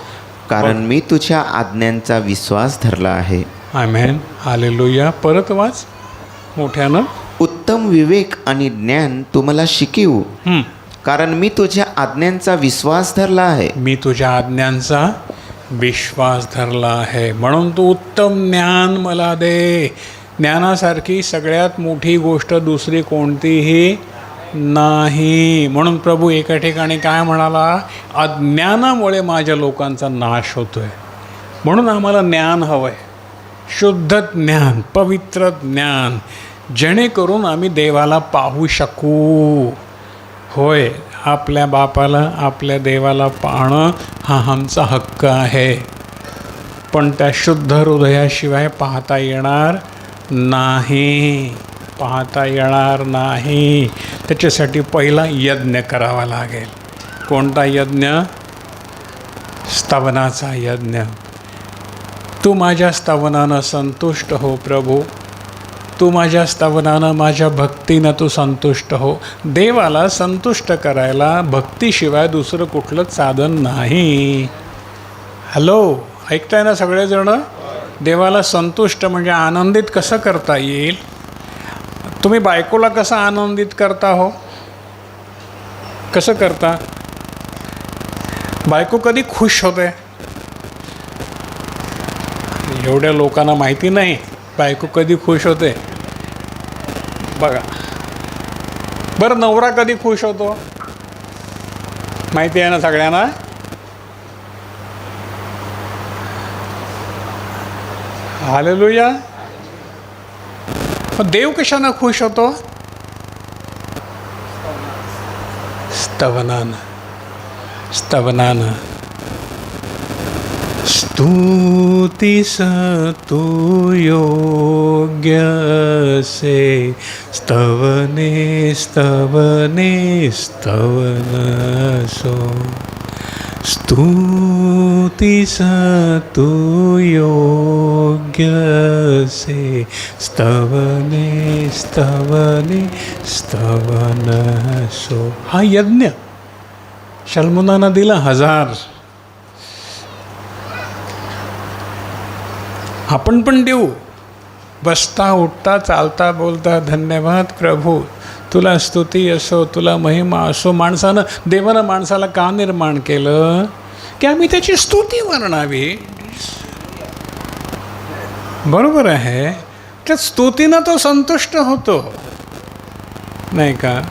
कारण मी तुझ्या आज्ञांचा विश्वास धरला आहे. आमेन. हालेलुया. परत वाच. मोठ्यानं उत्तम विवेक आणि ज्ञान तुम्हाला शिकीव, कारण मी तुझ्या आज्ञांचा विश्वास धरला आहे. मी तुझ्या आज्ञांचा विश्वास धरला आहे, म्हणून तू उत्तम ज्ञान मला दे. ज्ञानासारखी सगळ्यात मोठी गोष्ट दुसरी कोणतीही नाही. म्हणून प्रभू एका ठिकाणी काय म्हणाला, अज्ञानामुळे माझ्या लोकांचा नाश होतोय. म्हणून आम्हाला ज्ञान हवं आहे, शुद्ध ज्ञान, पवित्र ज्ञान, जेणेकरून आम्ही देवाला पाहू शकू. होय, आपल्या बापाला, आपल्या देवाला पाहणं हा आमचा हक्क आहे, पण त्या शुद्ध हृदयाशिवाय पाहता येणार नाही, पाहता येणार नाही. त्याच्यासाठी पहिला यज्ञ करावा लागेल. कोणता यज्ञ? स्तवनाचा यज्ञ. तू माझ्या स्तवनानं संतुष्ट हो प्रभू, तू माझ्या स्तवनानं, माझ्या भक्तीनं तू संतुष्ट हो. देवाला संतुष्ट करायला भक्तीशिवाय दुसरं कुठलंच साधन नाही. हॅलो, ऐकताय ना सगळेजण? देवाला संतुष्ट म्हणजे आनंदित कसं करता येईल? तुम्ही बायकोला कसं आनंदित करता हो? कसं करता? बायको कधी खुश होते? एवढ्या लोकांना माहिती नाही बायको कधी खुश होते. बघा बरं, नवरा कधी खुश होतो माहिती आहे ना सगळ्यांना? हालेलुया. देव कशानं खुश होतो? स्तवनानं. स्तवनानं. स्तुतीस तू योग्य से, स्तवने स्तवने स्तवन सो. स्तुतीस तू योग्य से, स्तवने स्तवने स्तवन सो. हा यज्ञ शल्मुनानं दिला 1000. आपण पण देऊ. बसता उठता चालता बोलता धन्यवाद प्रभू, तुला स्तुती असो, तुला महिमा असो. माणसानं, देवानं माणसाला का निर्माण केलं? की आम्ही त्याची स्तुती वर्णावी. बरोबर आहे. त्या स्तुतीनं तो संतुष्ट होतो, नाही का?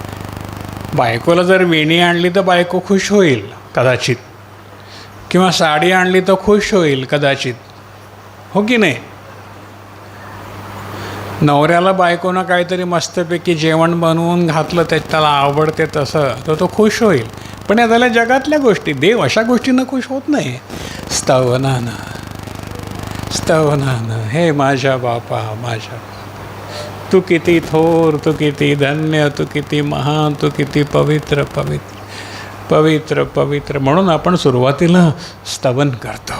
बायकोला जर वेणी आणली तर बायको खुश होईल कदाचित, किंवा साडी आणली तर खुश होईल कदाचित, हो की नाही? नवऱ्याला बायकोनं काहीतरी मस्तपैकी जेवण बनवून घातलं, त्याला आवडते तसं, तर तो खुश होईल. पण या झाल्या जगातल्या गोष्टी. देव अशा गोष्टीनं खुश होत नाही. स्तवनानं, स्तवनानं. हे माझ्या बापा, माझ्या, तू किती थोर, तू किती धन्य, तू किती महान, तू किती पवित्र पवित्र पवित्र पवित्र. म्हणून आपण सुरुवातीला स्तवन करतो.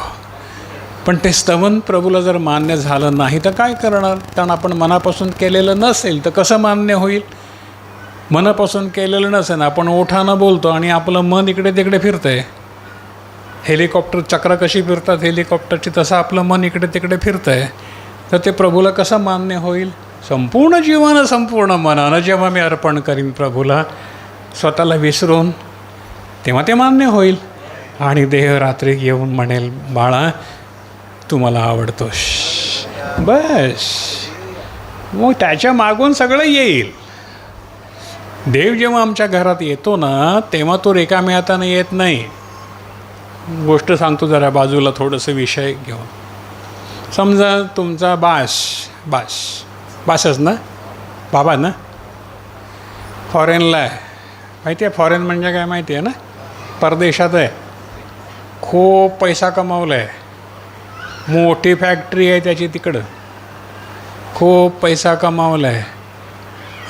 पण ते स्तवन प्रभूला जर मान्य झालं नाही तर काय करणार? कारण आपण मनापासून केलेलं नसेल तर कसं मान्य होईल? मनापासून केलेलं नसेल, आपण ओठानं बोलतो आणि आपलं मन इकडे तिकडे फिरतंय. हेलिकॉप्टर चक्र कशी फिरतात हेलिकॉप्टरची, तसं आपलं मन इकडे तिकडे फिरतंय. तर ते प्रभूला कसं मान्य होईल? संपूर्ण जीवानं, संपूर्ण मनानं जेव्हा मी अर्पण करीन प्रभूला, स्वतःला विसरून, तेव्हा ते मान्य होईल. आणि देह रात्री येऊन म्हणेल, बाळा तू मला आवडतोस. बस, मग त्याच्या मागून सगळं येईल. देव जेव्हा आमच्या घरात येतो ना, तेव्हा तो रिकाम्या हाताने येत नाही. गोष्ट सांगतो जरा बाजूला थोडंसं विषय घेऊन. समजा तुमचा बासच ना, बाबा ना, फॉरेनला आहे. माहिती आहे फॉरेन म्हणजे काय माहिती आहे ना? परदेशात आहे. खूप पैसा कमावला आहे, मोठी फॅक्टरी आहे त्याची तिकडं, खूप पैसा कमावला आहे.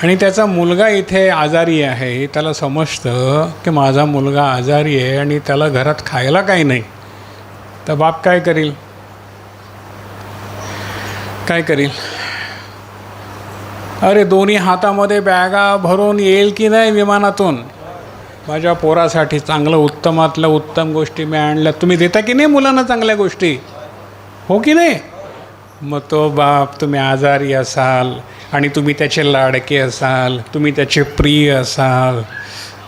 आणि त्याचा मुलगा इथे आजारी आहे. त्याला समजतं की माझा मुलगा आजारी आहे आणि त्याला घरात खायला काही नाही. तर बाप काय करील? काय करील? अरे दोन्ही हातामध्ये बॅगा भरून येईल की नाही विमानातून? माझ्या पोरासाठी चांगलं उत्तमातल्या उत्तम गोष्टी मी आणल्या. तुम्ही देता की नाही मुलांना चांगल्या गोष्टी, हो की नाही? मग तो बाप, तुम्ही आजारी असाल आणि तुम्ही त्याचे लाडके असाल, तुम्ही त्याचे प्रिय असाल,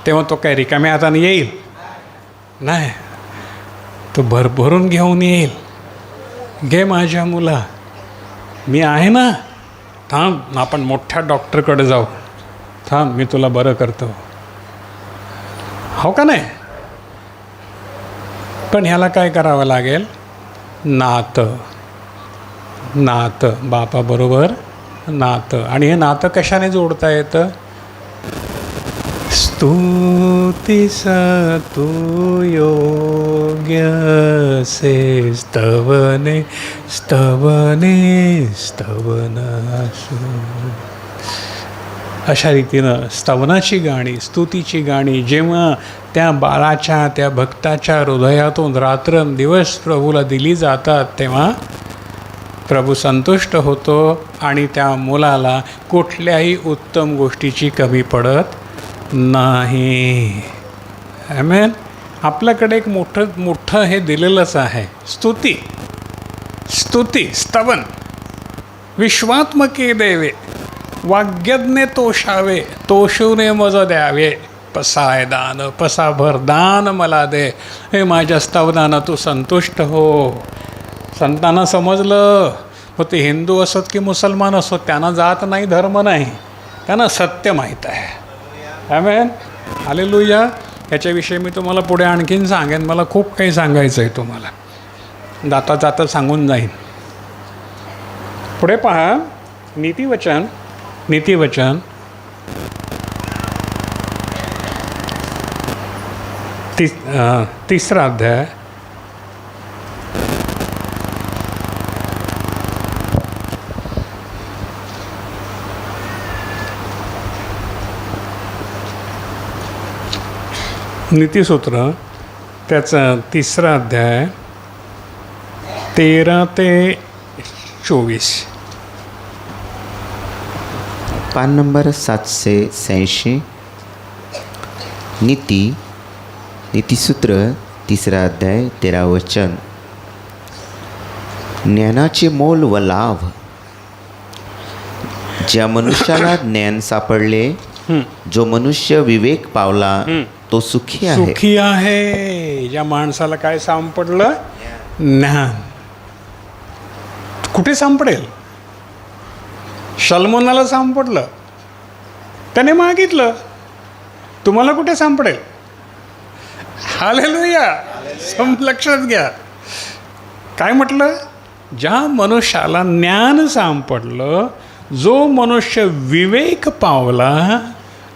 तेव्हा तो काय रिकाम्या हाताने येईल? नाही, तो भरभरून घेऊन येईल. घे माझ्या मुला, मी आहे ना, थांब आपण मोठ्या डॉक्टरकडे जाऊ, थांब मी तुला बरं करतो. हो का नाही? पण ह्याला काय करावं लागेल? नातं, नातं बापाबरोबर नातं. आणि हे नातं कशाने जोडता येतं? स्तुतीस तू योग्य से स्तवने स्तवने स्तवनासु. अशा रीतीनं स्तवनाची गाणी, स्तुतीची गाणी जेव्हा त्या बाळाच्या, त्या भक्ताच्या हृदयातून रात्रंदिवस प्रभूला दिली जातात, तेव्हा प्रभू संतुष्ट होतो आणि त्या मुलाला कुठल्याही उत्तम गोष्टीची कमी पडत नाही. आमेन. आपल्याकडे एक मोठं हे दिलेलंच आहे, स्तुती, स्तुती, स्तवन. विश्वात्मके देवे वाग्यज्ञे तोषावे, तोषूने मज द्यावे. पसाय दान, पसाभर दान मला दे. हे माझ्या स्तवनानं तू संतुष्ट हो. संतांना समजलं, हो ते हिंदू असोत की मुसलमान असोत, त्यांना जात नाही, धर्म नाही, त्यांना सत्य माहीत आहे. आमेन. हालेलुया. ह्याच्याविषयी मी तुम्हाला पुढे आणखीन सांगेन, मला खूप काही सांगायचं आहे तुम्हाला, जाता जाता सांगून जाईन. पुढे पहा, नीतिवचन, नीतिवचन तिसरा अध्याय, नीतिसूत्र त्याचा तिसरा अध्याय 13 ते 24. पान नंबर 786. नीतिसूत्र तिसरा अध्याय 13 वचन. ज्ञानाचे मोल व लाभ. ज्या मनुष्याला ज्ञान सापडले, जो मनुष्य विवेक पावला, तो सुखी आहे. सुखी आहे. ज्या माणसाला काय सापडलं? ज्ञान. कुठे सापडेल? सलमोनाला सापडलं, त्याने मागितलं. तुम्हाला कुठे सापडेल? हालेलुया. लक्षात घ्या काय म्हटलं? ज्या मनुष्याला ज्ञान सापडलं, जो मनुष्य विवेक पावला.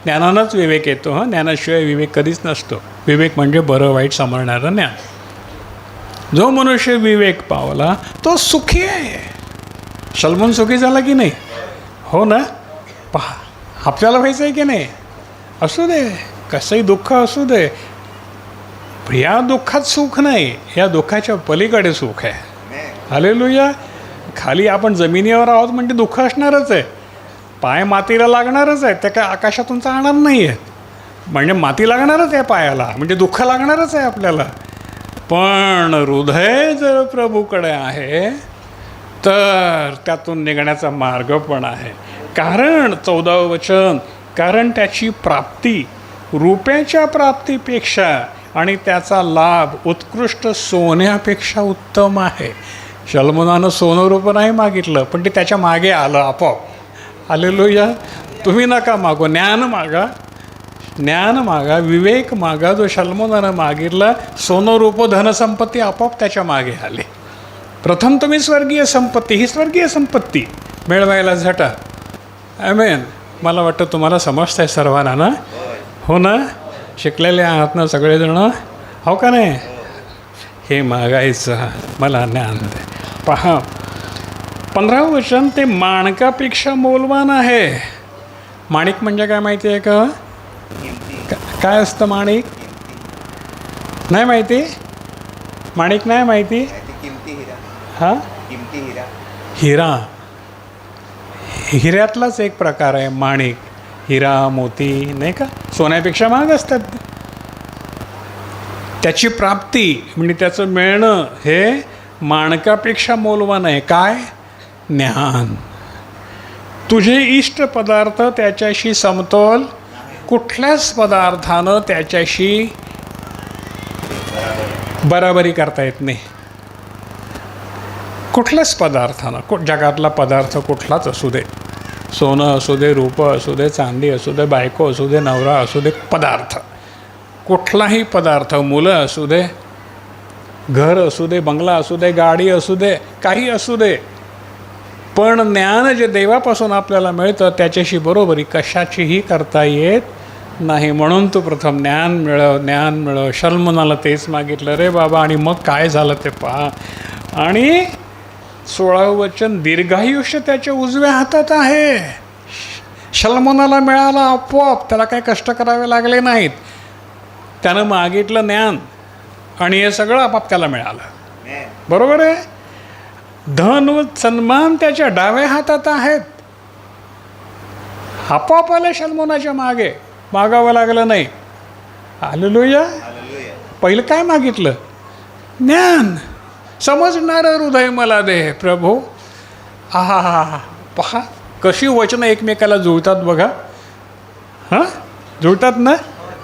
ज्ञानानंच विवेक येतो. ज्ञानाशिवाय विवेक कधीच नसतो. विवेक म्हणजे बरं वाईट समजणारं ज्ञान. जो मनुष्य विवेक पावला तो सुखी आहे. सलमोन सुखी झाला की नाही? हो ना. पहा, आपल्याला व्हायचं आहे की नाही? असू दे, कसंही दुःख असू दे, या दुःखात सुख नाही, या दुःखाच्या पलीकडे सुख आहे. हालेलुया. खाली आपण जमिनीवर आहोत म्हणजे दुःख असणारच आहे. पाय मातीला लागणारच आहे, ते काय आकाशातून चालणार नाही आहेत. म्हणजे माती लागणारच आहे पायाला, म्हणजे दुःख लागणारच आहे आपल्याला. पण हृदय जर प्रभूकडे आहे तर त्यातून निघण्याचा मार्ग पण आहे. कारण 14वं वचन, कारण त्याची प्राप्ती रुपयाच्या प्राप्तीपेक्षा आणि त्याचा लाभ उत्कृष्ट सोन्यापेक्षा उत्तम आहे. सलमोनानं सोनं रूप नाही मागितलं, पण ते त्याच्या मागे आलं आपोआप. हालेलुया. तुम्ही नका मागो, ज्ञान मागा, ज्ञान मागा, विवेक मागा. जो सलमोनानं मागितला, सोनं रूप धनसंपत्ती आपोआप त्याच्या मागे आले. प्रथम तुम्ही स्वर्गीय संपत्ती, ही स्वर्गीय संपत्ती मिळवायला झटा. आमेन. मला वाटतं तुम्हाला समजतं आहे सर्वांना ना? हो ना. शिकलेले आहात ना सगळेजण? हो का नाही? हे मागायचं, मला ज्ञान दे. पहा, 15वं वचन, ते माणकापेक्षा मौल्यवान आहे. माणिक म्हणजे काय माहिती आहे का? काय असतं माणिक? नाही माहिती? माणिक नाही माहिती? हां, हिरा. हिऱ्यातलाच एक प्रकार आहे माणिक. हिरा, मोती नाही का, सोन्यापेक्षा महाग असतात. त्याची प्राप्ती म्हणजे त्याचं मिळणं हे माणकापेक्षा मौल्यवान आहे. काय? ज्ञान. तुझे इष्ट पदार्थ त्याच्याशी समतोल कुठल्याच पदार्थानं त्याच्याशी बराबरी करता येत नाही. कुठल्याच पदार्थानं, जगातला पदार्थ कुठलाच असू दे, सोनं असू दे, रूपं असू दे, चांदी असू दे, बायको असू दे, नवरा असू दे, पदार्थ, कुठलाही पदार्थ, मुलं असू दे, घर असू दे, बंगला असू दे, गाडी असू दे, काही असू दे, पण ज्ञान जे देवापासून आपल्याला मिळतं त्याच्याशी बरोबरी कशाचीही करता येत नाही. म्हणून तू प्रथम ज्ञान मिळव, ज्ञान मिळव. शल्मोनाला तेच मागितलं रे बाबा. आणि मग काय झालं ते पहा. आणि 16वं वचन, दीर्घायुष्य त्याच्या उजव्या हातात आहे. शल्मोनाला मिळाला आपोआप, त्याला काही कष्ट करावे लागले नाहीत. त्यानं मागितलं ज्ञान आणि हे सगळं आपोआप त्याला मिळालं. बरोबर आहे. धन व सन्मान त्याच्या डाव्या हातात आहेत. आपोआप आले शल्मोनाच्या मागे, मागावं लागलं नाही. हालेलुया. पहिलं काय मागितलं? ज्ञान. समजणारं हृदय मला दे प्रभू. आहा हा हा, पहा कशी वचनं एकमेकाला जुळतात बघा. हां, जुळतात ना.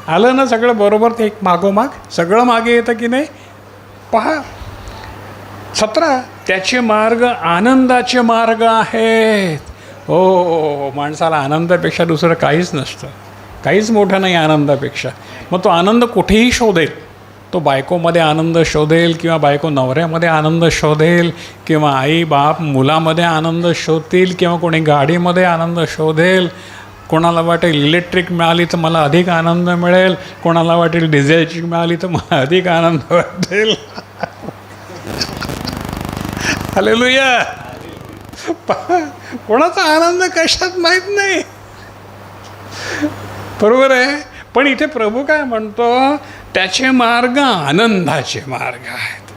आलं ना सगळं बरोबर, ते एक मागोमाग सगळं मागे येतं की नाही. पहा 17, त्याचे मार्ग आनंदाचे मार्ग आहेत. हो, माणसाला आनंदापेक्षा दुसरं काहीच नसतं, काहीच मोठं नाही आनंदापेक्षा. मग तो आनंद कुठेही शोधेल. तो बायकोमध्ये आनंद शोधेल, किंवा बायको नवऱ्यामध्ये आनंद शोधेल, किंवा आई बाप मुलामध्ये आनंद शोधतील, किंवा कोणी गाडीमध्ये आनंद शोधेल. कोणाला वाटेल इलेक्ट्रिक मिळाली तर मला अधिक आनंद मिळेल, कोणाला वाटेल डिझेलची मिळाली तर मला अधिक आनंद वाटेल. हालेलुया. कोणाचा आनंद कशात माहीत नाही. बरोबर आहे. पण इथे प्रभू काय म्हणतो? त्याचे मार्ग आनंदाचे मार्ग आहेत.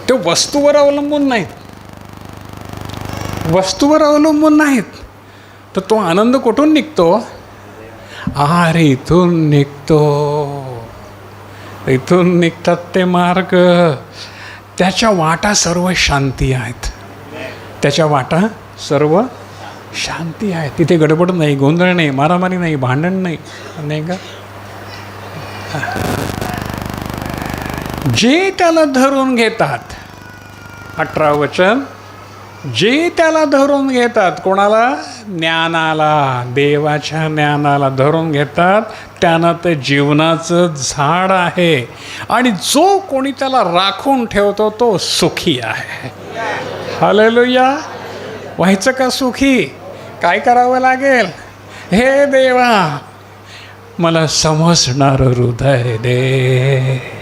ते वस्तूवर अवलंबून नाहीत, वस्तूवर अवलंबून नाहीत. तर तो आनंद कुठून निघतो? अरे इथून निघतो. इथून निघतात ते मार्ग. त्याच्या वाटा सर्व शांती आहेत. त्याच्या वाटा सर्व शांती आहे. तिथे गडबड नाही, गोंधळ नाही, मारामारी नाही, भांडण नाही, नाही का. जे त्याला धरून घेतात, 18 वचन, जे त्याला धरून घेतात. कोणाला? ज्ञानाला, देवाच्या ज्ञानाला धरून घेतात, त्यानं ते जीवनाचं झाड आहे. आणि जो कोणी त्याला राखून ठेवतो तो सुखी आहे. हालेलुया. व्हायचं का सुखी? काय करावं लागेल? हे देवा, मला समजणारं हृदय दे.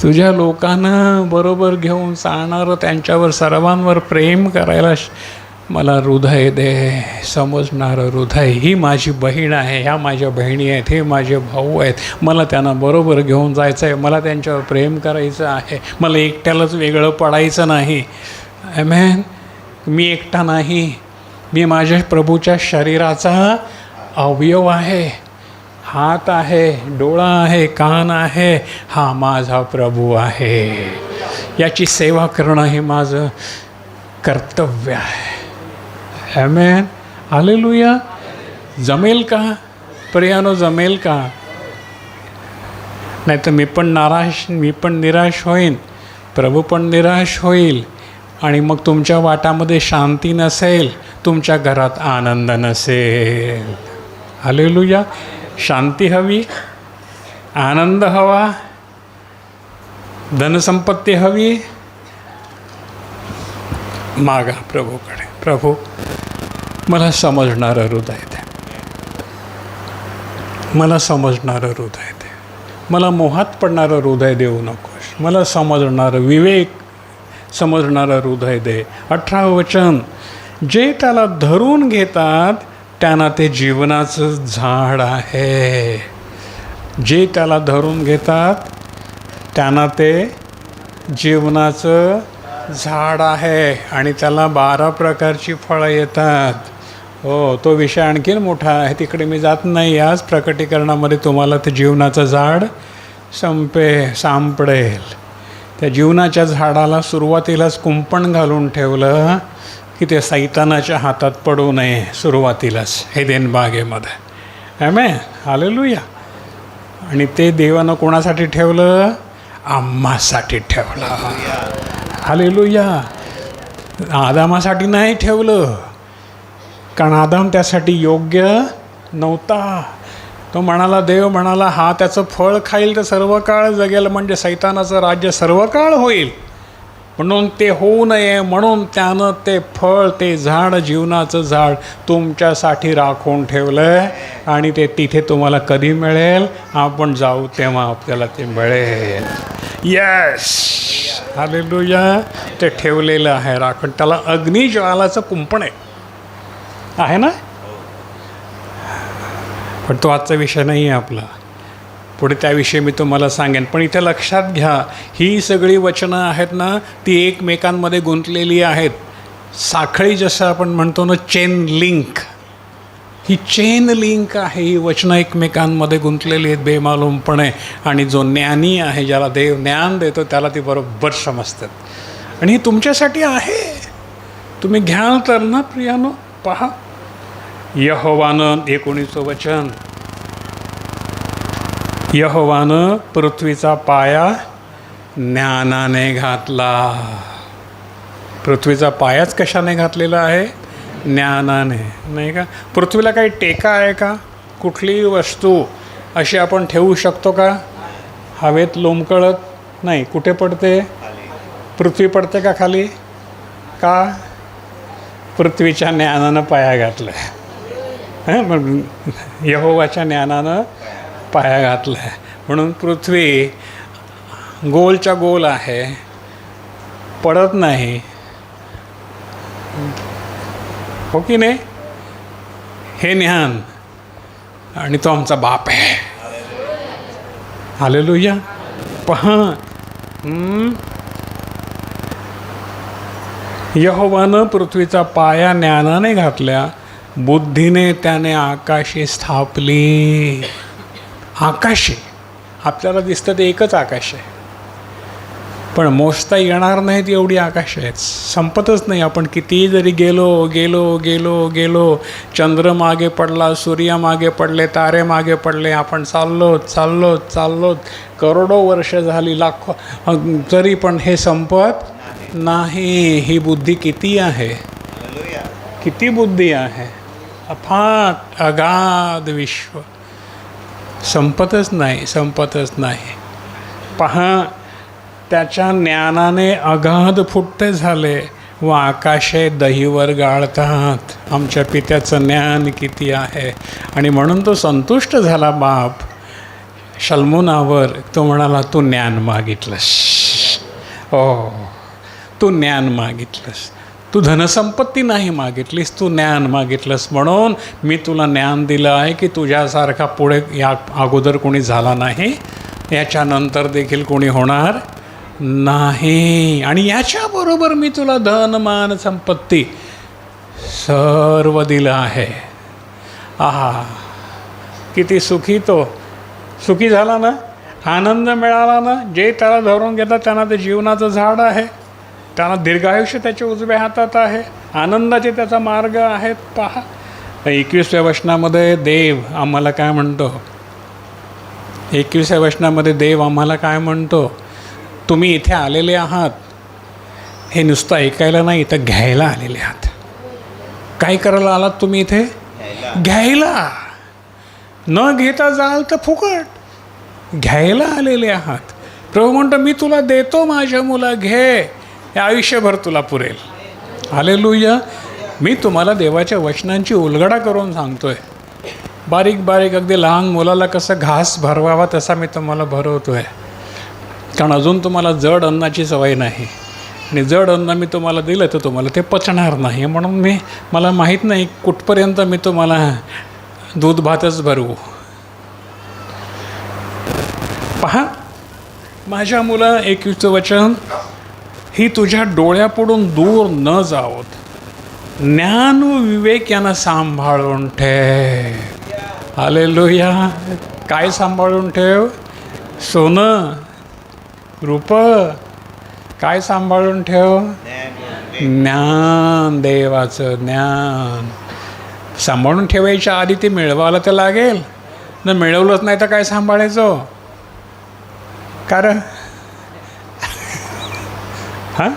तुझ्या लोकांना बरोबर घेऊन चालणारं, त्यांच्यावर सर्वांवर प्रेम करायला मला हृदय दे. समजणारं हृदय. ही माझी बहीण आहे, ह्या माझ्या बहिणी आहेत, हे माझे भाऊ आहेत. मला त्यांना बरोबर घेऊन जायचं आहे. मला त्यांच्यावर प्रेम करायचं आहे. मला एकट्यालाच वेगळं पडायचं नाही. आमेन. मी एकटा नाही, मी माझ्या प्रभूच्या शरीराचा अवयव आहे. हात आहे, डोळा आहे, कान आहे. हा माझा प्रभू आहे. याची सेवा करणं हे माझं कर्तव्य आहे. आमेन. हालेलुया. जमेल का प्रियानो? जमेल का? नाही तर मी पण निराश होईन, प्रभू पण निराश होईल. आणि मग तुमच्या वाटामध्ये शांती नसेल, तुमच्या घरात आनंद नसेल. हालेलुया. शांती हवी, आनंद हवा, धनसंपत्ती हवी. मागा प्रभूकडे. प्रभू, मला समजणारं हृदय दे. मला समजणारं हृदय दे. मला मोहात पडणारं हृदय देऊ नकोस. मला समजणारं, विवेक समजणारं हृदय दे. 18 वचन, जे त्याला धरून घेतात त्यांना ते जीवनाचं झाड आहे. जे त्याला धरून घेतात त्यांना ते जीवनाचं झाड आहे. आणि त्याला 12 प्रकारची फळं येतात. हो, तो विषय आणखीन मोठा आहे, तिकडे मी जात नाही. आज प्रकटीकरणामध्ये तुम्हाला ते जीवनाचं झाड सापडेल. त्या जीवनाच्या झाडाला सुरुवातीलाच कुंपण घालून ठेवलं की ते सैतानाच्या हातात पडू नये सुरुवातीलाच एदेन बागेमध्ये. आमेन, हालेलुया. आणि ते देवानं कोणासाठी ठेवलं? आम्हासाठी ठेवलं. हालेलुया. आदामासाठी नाही ठेवलं, कारण आदाम त्यासाठी योग्य नव्हता. तो म्हणाला, देव म्हणाला हा त्याचं फळ खाईल तर सर्व काळ जगेल, म्हणजे सैतानाचं राज्य सर्व काळ होईल. म्हणून ते होऊ नये म्हणून त्यानं ते फळ, ते झाड, जीवनाचं झाड तुमच्यासाठी राखून ठेवलं आहे. आणि ते तिथे तुम्हाला कधी मिळेल? आपण जाऊ तेव्हा आपल्याला ते मिळेल. Yes, hallelujah. ते ठेवलेलं आहे राखण. त्याला अग्निज्वालाचं कुंपण आहे ना. पण तो आजचा विषय नाही आहे आपला. पुढे त्याविषयी मी तुम्हाला सांगेन. पण इथे लक्षात घ्या, ही सगळी वचनं आहेत ना, ती एकमेकांमध्ये गुंतलेली आहेत. साखळी जसं आपण म्हणतो ना, चेन लिंक, ही चेन लिंक आहे. ही वचनं एकमेकांमध्ये गुंतलेली आहेत बेमालूमपणे. आणि जो ज्ञानी आहे, ज्याला देव ज्ञान देतो, त्याला ती बरोबर समजतात. आणि ही तुमच्यासाठी आहे. तुम्ही घ्याल तर ना प्रियानो. पहा, यहोवानं 19 वचन, यहोवानं पृथ्वीचा पाया ज्ञानाने घातला. पृथ्वीचा पायाच कशाने घातलेला आहे? ज्ञानाने, नाही का? पृथ्वीला काही टेका आहे का? कुठलीही वस्तू अशी आपण ठेवू शकतो का? हवेत लोंबकळत नाही. कुठे पडते? पृथ्वी पडते का खाली? का? पृथ्वीच्या ज्ञानानं पाया घातला आहे. मग यहोवाच्या ज्ञानानं पाया घातला आहे. म्हणून पृथ्वी गोलच्या गोल आहे, पडत नाही. हो की नाही? हे ज्ञान. आणि तो आमचा बाप आहे. हालेलुया. पहा, यहोवानं पृथ्वीचा पाया ज्ञानाने घातल्या, बुद्धीने त्याने आकाशे स्थापली. आकाशे आपल्याला दिसतं ते एकच आकाश आहे, पण मोजता येणार नाहीत एवढी आकाश आहेत. संपतच नाही. आपण कितीही जरी गेलो गेलो गेलो गेलो, चंद्र मागे पडला, सूर्य मागे पडले, तारे मागे पडले, आपण चाललो करोडो वर्ष झाली, लाखो, तरी पण हे संपत नाही. ही बुद्धी किती आहे? किती बुद्धी आहे? अफाट अगाध विश्व. संपतच नाही. पहा, त्याच्या ज्ञानाने अगाध फुटते झाले व आकाशे दहीवर गाळतात. आमच्या पित्याचं ज्ञान किती आहे. आणि म्हणून तो संतुष्ट झाला बाप शल्मोनावर. तो म्हणाला, तू ज्ञान मागितलंस. तू ज्ञान मागितलंस. तू धनसंपत्ती नाही मागितलीस, तू ज्ञान मागितलंस. म्हणून मी तुला ज्ञान दिलं आहे की तुझ्यासारखा पुढे या अगोदर कोणी झाला नाही, याच्यानंतर देखील कोणी होणार नाही. आणि याच्याबरोबर मी तुला धन, मान, संपत्ती सर्व दिलं आहे. आहा, किती सुखी तो. सुखी झाला ना, आनंद मिळाला ना. जे त्याला धरून घेतात त्यांना ते जीवनाचं झाड आहे. त्यांना दीर्घायुष्य त्याच्या उजव्या हातात आहे. आनंदाचे त्याचा मार्ग आहेत. पहा, 21व्या वचनामध्ये देव आम्हाला काय म्हणतो? 21व्या वचनामध्ये देव आम्हाला काय म्हणतो? तुम्ही इथे आलेले आहात, हे नुसतं ऐकायला नाही, तर घ्यायला आलेले आहात. काय करायला आलात तुम्ही इथे? घ्यायला. न घेता जाल तर फुकट. घ्यायला आलेले आहात. प्रभू म्हणतो, मी तुला देतो माझ्या मुला, घे, हे आयुष्यभर तुला पुरेल. हालेलुया. मी तुम्हाला देवाच्या वचनांची उलगडा करून सांगतोय. बारीक बारीक, अगदी लहान मुलाला कसं घास भरवावा तसा मी तुम्हाला भरवतोय. कारण अजून तुम्हाला जड अन्नाची सवय नाही. आणि जड अन्न मी तुम्हाला दिलं तर तुम्हाला ते पचणार नाही. म्हणून मला माहीत नाही कुठपर्यंत मी तुम्हाला दूध भातच भरवू. पहा, माझ्या मुला 21चं वचन, ही तुझ्या डोळ्यापुढून दूर न जावोत, ज्ञान व विवेक यांना सांभाळून ठेव. हालेलुया. काय सांभाळून ठेव? सोनं, रूप. काय सांभाळून ठेव? ज्ञान, देवाचं ज्ञान. सांभाळून ठेवायच्या आधी ते मिळवायला तर लागेल ना. मिळवलंच नाही तर काय सांभाळायचं? कारण हां,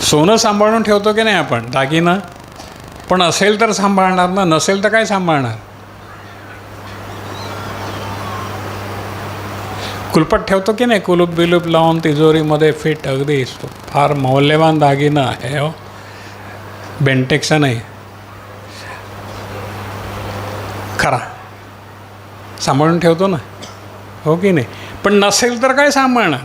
सोनं सांभाळून ठेवतो की नाही आपण, दागिना, पण असेल तर सांभाळणार ना, नसेल तर काय सांभाळणार? कुलपट ठेवतो की नाही, कुलूप बिलूप लावून तिजोरीमध्ये फिट, अगदी फार मौल्यवान दागिना आहे हो, बेंटेक्सचा नाही, खरा सांभाळून ठेवतो ना, हो की नाही? पण नसेल तर काय सांभाळणार?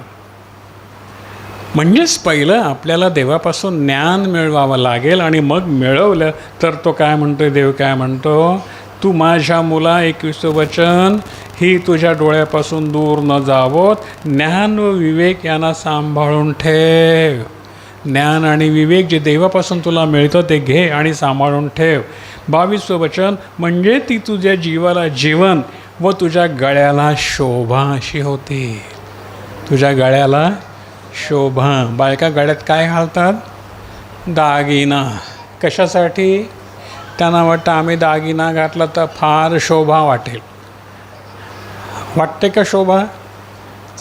म्हणजेच पहिलं आपल्याला देवापासून ज्ञान मिळवावं लागेल, आणि मग मिळवलं तर तो काय म्हणतो, देव काय म्हणतो, तू माझ्या मुला 21 वचन, ही तुझ्या डोळ्यापासून दूर न जावोत, ज्ञान व विवेक यांना सांभाळून ठेव. ज्ञान आणि विवेक जे देवापासून तुला मिळतं ते घे आणि सांभाळून ठेव. 22 वचन, म्हणजे ती तुझ्या जीवाला जीवन व तुझ्या गळ्याला शोभा अशी होती. तुझ्या गळ्याला शोभा. बायका गळ्यात काय घालतात? दागिना. कशासाठी? त्यांना वाटतं आम्ही दागिना घातला तर फार शोभा वाटेल. वाटते का शोभा?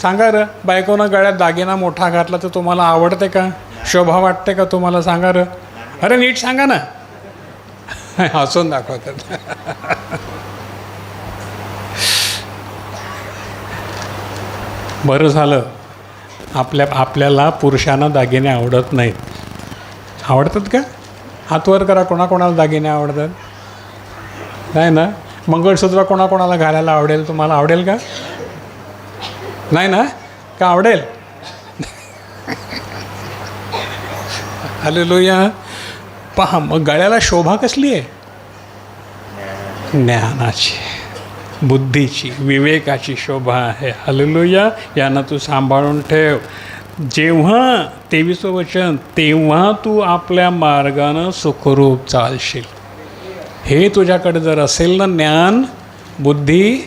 सांगा रं, बायकोनं गळ्यात दागिना मोठा घातला तर तुम्हाला आवडते का? शोभा वाटते का तुम्हाला? सांगा रं. अरे नीट सांगा ना. हसून दाखवतात. बरं झालं आपल्याला पुरुषांना दागिने आवडत नाहीत. आवडतात का? हात वर करा, कोणाकोणाला दागिने आवडतात? नाही ना? मंगळसूत्र कोणाकोणाला घालायला आवडेल? तुम्हाला आवडेल का? नाही ना? का आवडेल? हालेलुया. पहा, मग गळ्याला शोभा कसली आहे? ज्ञानाची, बुद्धीची, विवेकाची शोभा आहे. हालेलुया. यांना तू सांभाळून ठेव. जेव्हा 23 वचन, तेव्हा तू आपल्या मार्गानं सुखरूप चालशील. हे तुझ्याकडे जर असेल ना ज्ञान, बुद्धी,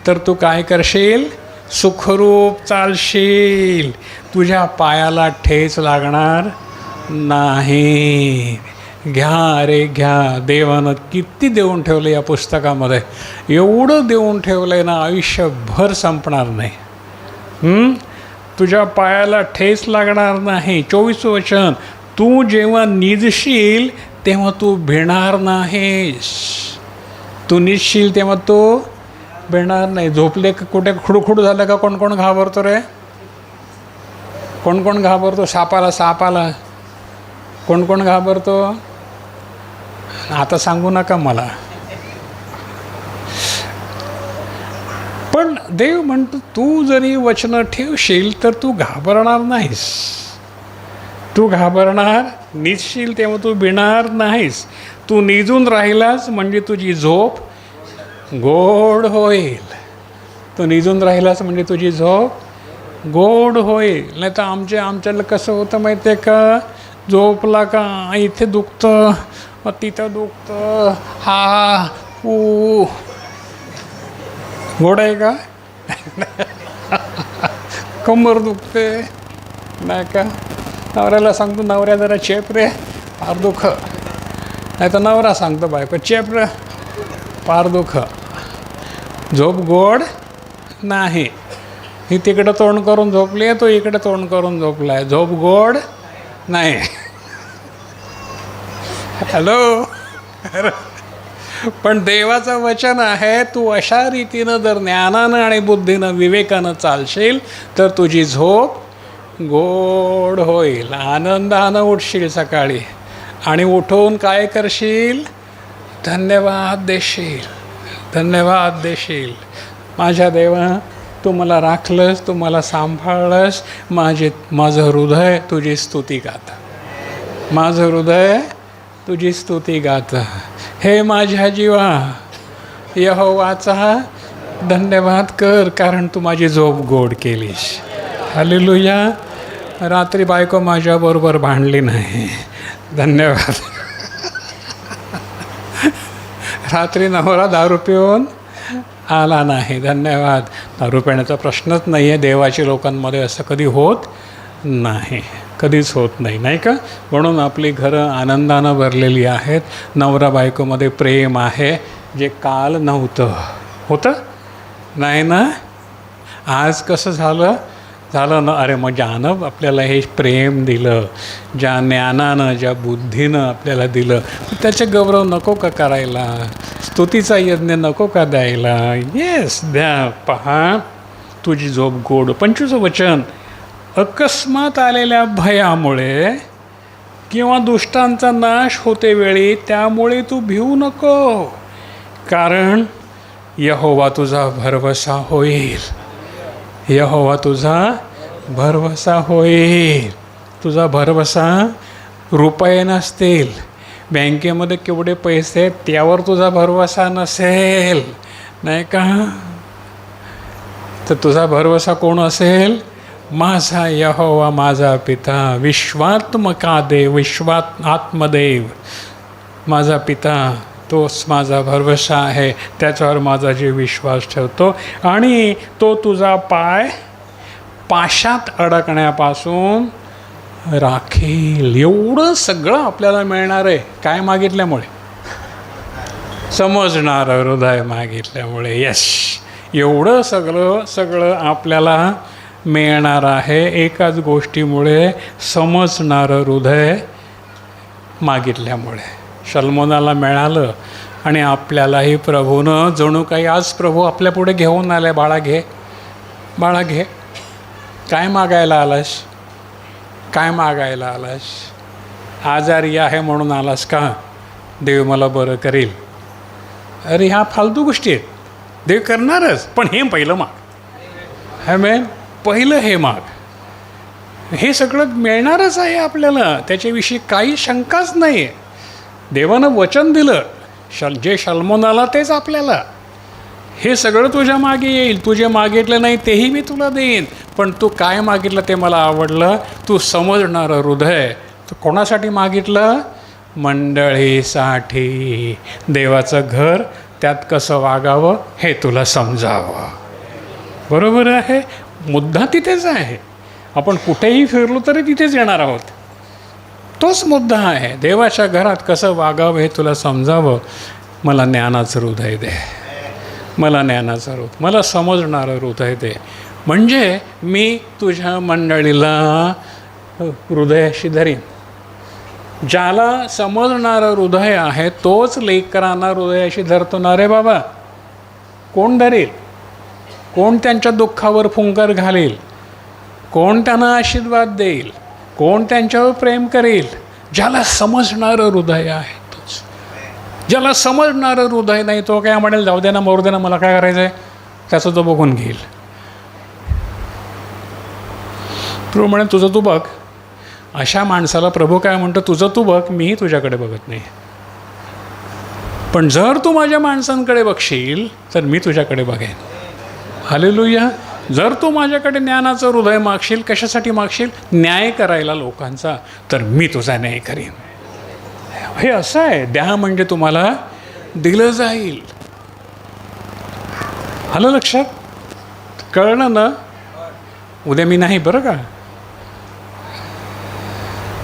तर तू काय करशील? सुखरूप चालशील. तुझ्या पायाला ठेच लागणार नाही. घ्या रे घ्या. देवानं किती देऊन ठेवलं या पुस्तकामध्ये. एवढं देऊन ठेवलं आहे ना, आयुष्यभर संपणार नाही. तुझ्या पायाला ठेच लागणार नाही. 24 वचन, तू जेव्हा निजशील तेव्हा तू भिणार नाहीस. तू निजशील तेव्हा तू भिणार नाही. झोपले का कुठे खुडखुड झालं का कोण कोण घाबरतो रे? कोण कोण घाबरतो? सापाला कोण कोण घाबरतो? आता सांगू नका मला. पण देव म्हणतो तू जरी वचनं ठेवशील तर तू घाबरणार नाहीस. तू घाबरणार निजशील तेव्हा तू भिणार नाहीस. तू निजून राहिलास म्हणजे तुझी झोप गोड होईल. तू निजून राहिलास म्हणजे तुझी झोप गोड होईल. नाही तर आमच्याला कसं होतं माहिती आहे का? झोपला का इथे दुखतं, मग तिथं दुखतं, हा गोड आहे का? कंबर दुखते नाही का? नवऱ्याला सांगतो, नवऱ्या जरा चेप रे, फार दुख. नाही तर नवरा सांगतो बायको, चेप रे, फार दुख. झोप गोड नाही. ही तिकडं तोंड करून झोपली आहे, तो इकडे तोंड करून झोपला आहे. झोप गोड नाही. हॅलो. पण देवाचं वचन आहे, तू अशा रीतीनं जर ज्ञानानं आणि बुद्धीनं विवेकानं चालशील तर तुझी झोप गोड होईल. आनंदानं उठशील सकाळी आणि उठवून काय करशील? धन्यवाद देशील. धन्यवाद देशील. माझ्या देवा, तू मला राखलंस, तू मला सांभाळलंस. माझं हृदय तुझी स्तुती गातं. माझं हृदय तुझी स्तुती गातं. हे माझ्या जीवा, यहोवाचा धन्यवाद कर, कारण तू माझी झोप गोड केलीस. हालेलुया. रात्री बायको माझ्याबरोबर भांडली नाही. धन्यवाद. रात्री नवरा दारू पिऊन आला नाही. धन्यवाद. दारू पिण्याचा प्रश्नच नाही आहे. देवाच्या लोकांमध्ये असं कधी होत नाही, कधीच होत नाही, नाही का? म्हणून आपली घरं आनंदानं भरलेली आहेत. नवरा बायकोमध्ये प्रेम आहे, जे काल नव्हतं. होतं नाही ना? आज कसं झालं ना? अरे मग ज्यानं आपल्याला हे प्रेम दिलं, ज्या ज्ञानानं, ज्या बुद्धीनं आपल्याला दिलं, त्याचे गौरव नको का करायला? स्तुतीचा यज्ञ नको का द्यायला? येस, द्या. पहा, तुझी झोप गोड. 25 वचन. अकस्मात आलेल्या भयामुळे किंवा दुष्टांचा नाश होते वेळी त्यामुळे तू भिवू नको, कारण यहोवा तुझा भरवसा होईल. यहोवा तुझा भरवसा होईल. तुझा भरवसा रुपये नसतील, बँकेमध्ये केवढे पैसे आहेत त्यावर तुझा भरवसा नसेल, नाही का? तर तुझा भरवसा कोण असेल? माझा यहोवा, माझा पिता, विश्वात्मका देव, आत्मदेव, माझा पिता, तोच माझा भरवसा आहे. त्याच्यावर माझा जे विश्वास ठेवतो, आणि तो तुझा पाय पाशात अडकण्यापासून राखील. एवढं सगळं आपल्याला मिळणार आहे. काय मागितल्यामुळे? समजणारं हृदय मागितल्यामुळे. यश, एवढं सगळं आपल्याला मिळणार आहे एकाच गोष्टीमुळे, समजणारं हृदय मागितल्यामुळे. शल्मोनाला मिळालं, आणि आपल्यालाही प्रभूनं जणू काही आज प्रभू आपल्या पुढे घेऊन आले. बाळा घे, बाळा घे. काय मागायला आलास? काय मागायला आलास? आजारी आहे म्हणून आलास का? देव मला बरं करील. अरे ह्या फालतू गोष्टी आहेत. देव करणारच, पण हे पहिलं माग. आमेन. पहिलं हे माग. हे सगळं मिळणारच आहे आपल्याला, त्याच्याविषयी काही शंकाच नाही आहे. देवानं वचन दिलं, जे शल्मोनाला तेच आपल्याला. हे सगळं तुझ्या मागे येईल. तुझे मागितलं नाही तेही मी तुला देईन. पण तू काय मागितलं ते मला आवडलं. तू समजणारं हृदय. तू कोणासाठी मागितलं? मंडळीसाठी. देवाचं घर, त्यात कसं वागावं हे तुला समजावं. बरोबर आहे? मुद्दा तिथेच आहे. आपण कुठेही फिरलो तरी तिथेच येणार आहोत. तोच मुद्दा आहे. देवाच्या घरात कसं वागावं हे तुला समजावं. मला ज्ञानाचं हृदय दे, मला ज्ञानाचं हृदय, मला समजणारं हृदय दे. म्हणजे मी तुझ्या मंडळीला हृदयाशी धरीन. ज्याला समजणारं हृदय आहे तोच लेकरांना हृदयाशी धरतो ना रे बाबा. कोण धरेल? कोण त्यांच्या दुःखावर फुंकर घालेल? कोण त्यांना आशीर्वाद देईल? कोण त्यांच्यावर प्रेम करेल? ज्याला समजणारं हृदय आहे तोच. ज्याला समजणारं हृदय नाही तो काय म्हणेल, जाऊ दे ना, मरू दे ना, मला काय करायचं आहे, त्याचं तो बघून घेईल. प्रभू म्हणे तुझं तू बघ. अशा माणसाला प्रभू काय म्हणतो, तुझं तू बघ, मीही तुझ्याकडे बघत नाही. पण जर तू माझ्या माणसांकडे बघशील तर मी तुझ्याकडे बघेन. हालेलुया. जर तू माझ्याकडे ज्ञानाचं हृदय मागशील, कशासाठी मागशील? न्याय करायला लोकांचा, तर मी तुझा न्याय करीन. हे असं आहे. द्या म्हणजे तुम्हाला दिलं जाईल. आलं लक्षात? कळलं ना? उद्या मी नाही बरं का,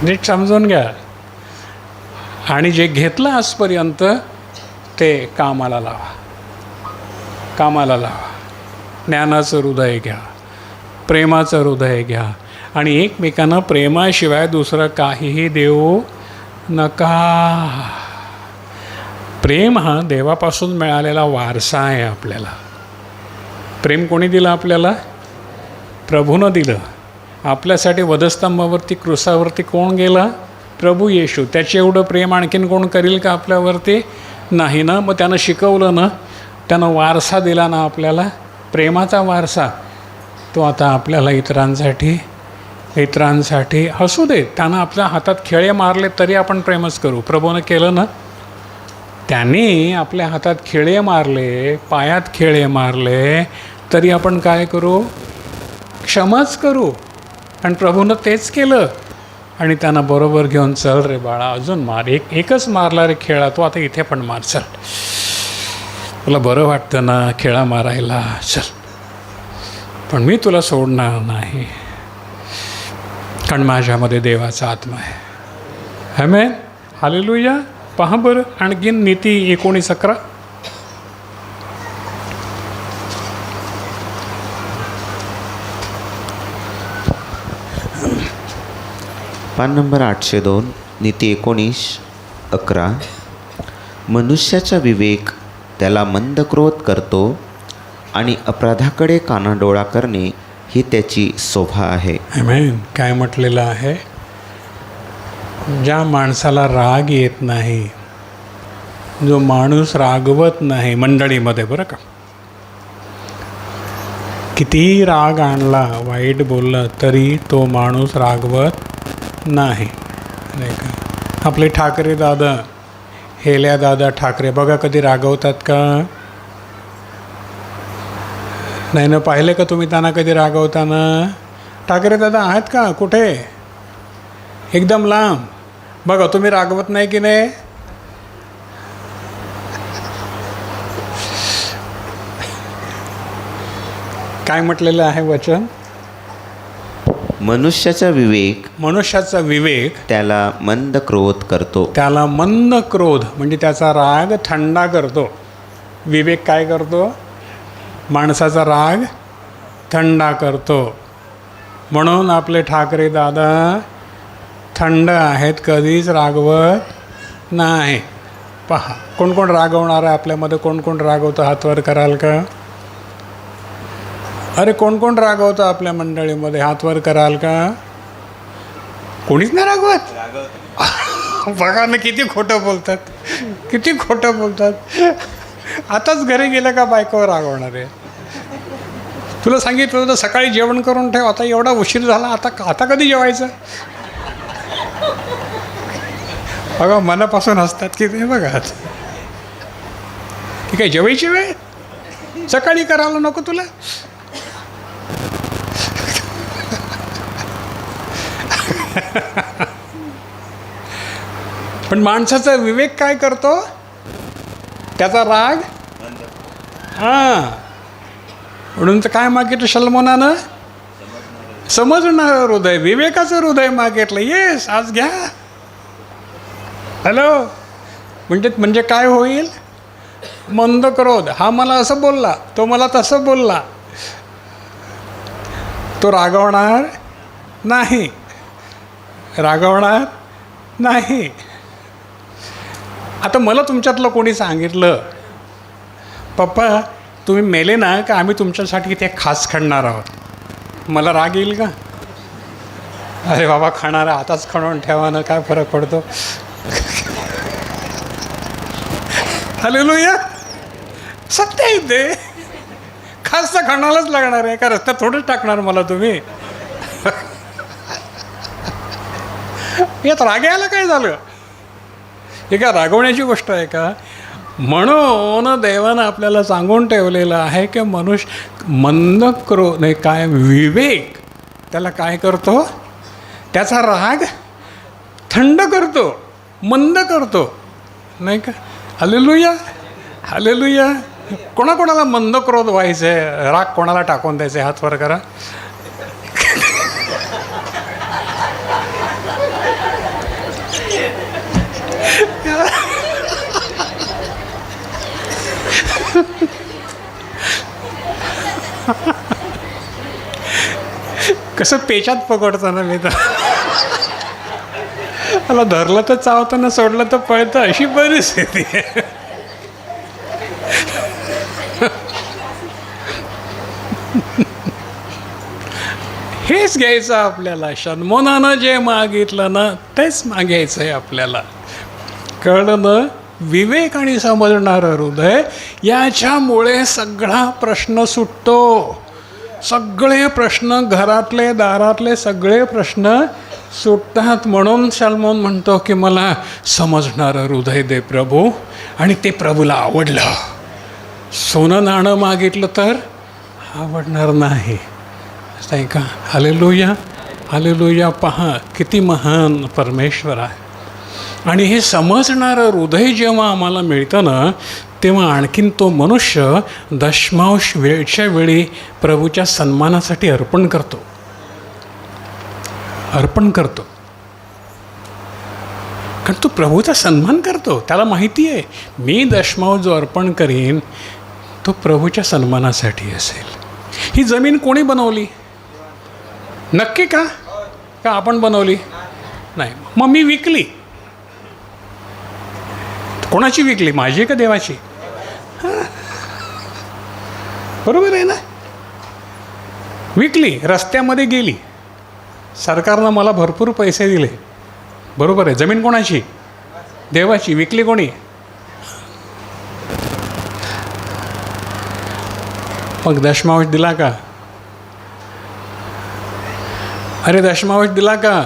नीट समजून घ्या. आणि जे घेतलं आजपर्यंत ते कामाला लावा, कामाला लावा. ज्ञानाचं हृदय घ्या, प्रेमाचं हृदय घ्या, आणि एकमेकांना प्रेमाशिवाय दुसरं काहीही देऊ नका. प्रेम हा देवापासून मिळालेला वारसा आहे आपल्याला. प्रेम कोणी दिलं आपल्याला? प्रभूनं दिलं. आपल्यासाठी वधस्तंभावरती, क्रूसावरती कोण गेला? प्रभू येशू. त्याचे एवढं प्रेम आणखीन कोण करील का आपल्यावरती? नाही ना. मग त्यानं शिकवलं ना, त्यानं वारसा दिला ना आपल्याला, प्रेमाचा वारसा. तो आता आपल्याला इतरांसाठी असू दे. त्यानं आपल्या हातात खेळे मारले तरी आपण प्रेमच करू. प्रभूनं केलं ना. त्यांनी आपल्या हातात खेळे मारले, पायात खेळे मारले, तरी आपण काय करू? क्षमाच करू. आणि प्रभूनं तेच केलं. आणि त्यांना बरोबर घेऊन, चल रे बाळा, अजून मार. एकच मारला रे खेळा, तो आता इथे पण मार, चल. तुला बरं वाटतं ना खेळा मारायला, चल. पण मी तुला सोडणार नाही. कारण माझ्यामध्ये देवाचा आत्मा आहे. आमेन. हालेलुया. पहा बरं आणखीन नीती 19:11. पान नंबर 802, नीती 19:11. मनुष्याचा विवेक त्याला मंद क्रोध करतो आणि अपराधाकडे कानाडोळा करणे ही त्याची शोभा आहे. आमेन. काय म्हटलेलं आहे? ज्या माणसाला राग येत नाही, जो माणूस रागवत नाही मंडळीमध्ये, बरं का, कितीही राग आणला, वाईट बोललं तरी तो माणूस रागवत नाही. नाही का? आपले ठाकरे दादा, हेल्या दादा ठाकरे बघा, कधी रागवतात का? नाही ना. पाहिले का तुम्ही त्यांना कधी रागवताना? ठाकरे दादा आहेत का? कुठे? एकदम लांब. बघा, तुम्ही रागवत नाही की नाही? काय म्हटलेलं आहे वचन? मनुष्याचा विवेक त्याला मंद क्रोध करतो. त्याला मंद क्रोध म्हणजे त्याचा राग थंडा करतो. विवेक काय करतो? माणसाचा राग थंडा करतो. म्हणून आपले ठाकरे दादा थंड आहेत, कधीच रागवत नाही. पहा, कोण कोण रागवणार आहे आपल्यामध्ये? कोण कोण रागवतं? हात वर कराल का? अरे, कोण कोण रागवतं आपल्या मंडळीमध्ये? हात वर कराल का? कोणीच नाही रागवत. बघा ना, किती खोटं बोलतात, किती खोटं बोलतात. आताच घरी गेलं का बायकोवर रागवणार आहे? तुला सांगितलं होतं सकाळी जेवण करून ठेव, आता एवढा उशीर झाला, आता कधी जेवायचं? बघा, मनापासून हसतात की ते. बघा, ठीक आहे, जेवायची वेळ सकाळी करायला नको तुला? पण माणसाचा विवेक काय करतो? त्याचा राग म्हणून तर काय मागितलं शलमोनानं? समजणारं हृदय, विवेकाचं हृदय मागितलं. येस, आज घ्या. हॅलो. म्हणजे काय होईल? मंद क्रोध. हा मला असं बोलला, तो मला तसं बोलला. तो रागवणार नाही, रागवणार नाही. आता मला तुमच्यातलं कोणी सांगितलं, पप्पा तुम्ही मेले ना का आम्ही तुमच्यासाठी ते खास खणणार आहोत, मला राग येईल का? अरे बाबा, खाणारा आताच खणून ठेवा ना, काय फरक पडतो? हालेलुया. सत्य आहे ते. खास तर खाणारच लागणार आहे का? रस्त्यात थोडंच टाकणार मला तुम्ही? यात राग यायला काय झालं? हे का रागवण्याची गोष्ट आहे का? म्हणून देवानं आपल्याला सांगून ठेवलेलं आहे की मनुष्य मंद क्रोध नाही, काय विवेक त्याला काय करतो? त्याचा राग थंड करतो, मंद करतो. नाही का? Hallelujah, hallelujah. कोणाकोणाला मंद क्रोध व्हायचं आहे? राग कोणाला टाकून द्यायचं? हात वर करा. कसं पेचात पकडताना मी तर मला धरलं तर चावतं ना, सोडलं तर पळतं, अशी परिस्थिती आहे. हेच घ्यायचं आपल्याला. शनमोनानं जे मागितलं ना तेच मागायचं आहे आपल्याला. कळलं ना? विवेक आणि समजणारं हृदय, याच्यामुळे सगळा प्रश्न सुटतो. सगळे प्रश्न, घरातले दारातले सगळे प्रश्न सुटतात. म्हणून शलमोन म्हणतो की मला समजणारं हृदय दे प्रभू. आणि ते प्रभूला आवडलं. सोनं नाणं मागितलं तर आवडणार नाही, नाही का? Hallelujah, hallelujah. पहा किती महान परमेश्वर आहे. आणि हे समजणारं हृदय जेव्हा आम्हाला मिळतं ना, तेव्हा आणखीन तो मनुष्य दशमांश वेळच्या वेळी प्रभूच्या सन्मानासाठी अर्पण करतो. अर्पण करतो, कारण तो प्रभूचा सन्मान करतो. त्याला माहिती आहे मी दशमांश जो अर्पण करीन तो प्रभूच्या सन्मानासाठी असेल. ही जमीन कोणी बनवली? नक्की का आपण बनवली? नाही. मग मी विकली. कोणाची विकली? माझी का देवाची? बरोबर आहे ना. विकली, रस्त्यामध्ये गेली, सरकारनं मला भरपूर पैसे दिले, बरोबर आहे. जमीन कोणाची? देवाची. विकली कोणी? मग दशमांश दिला का? अरे दशमांश दिला का?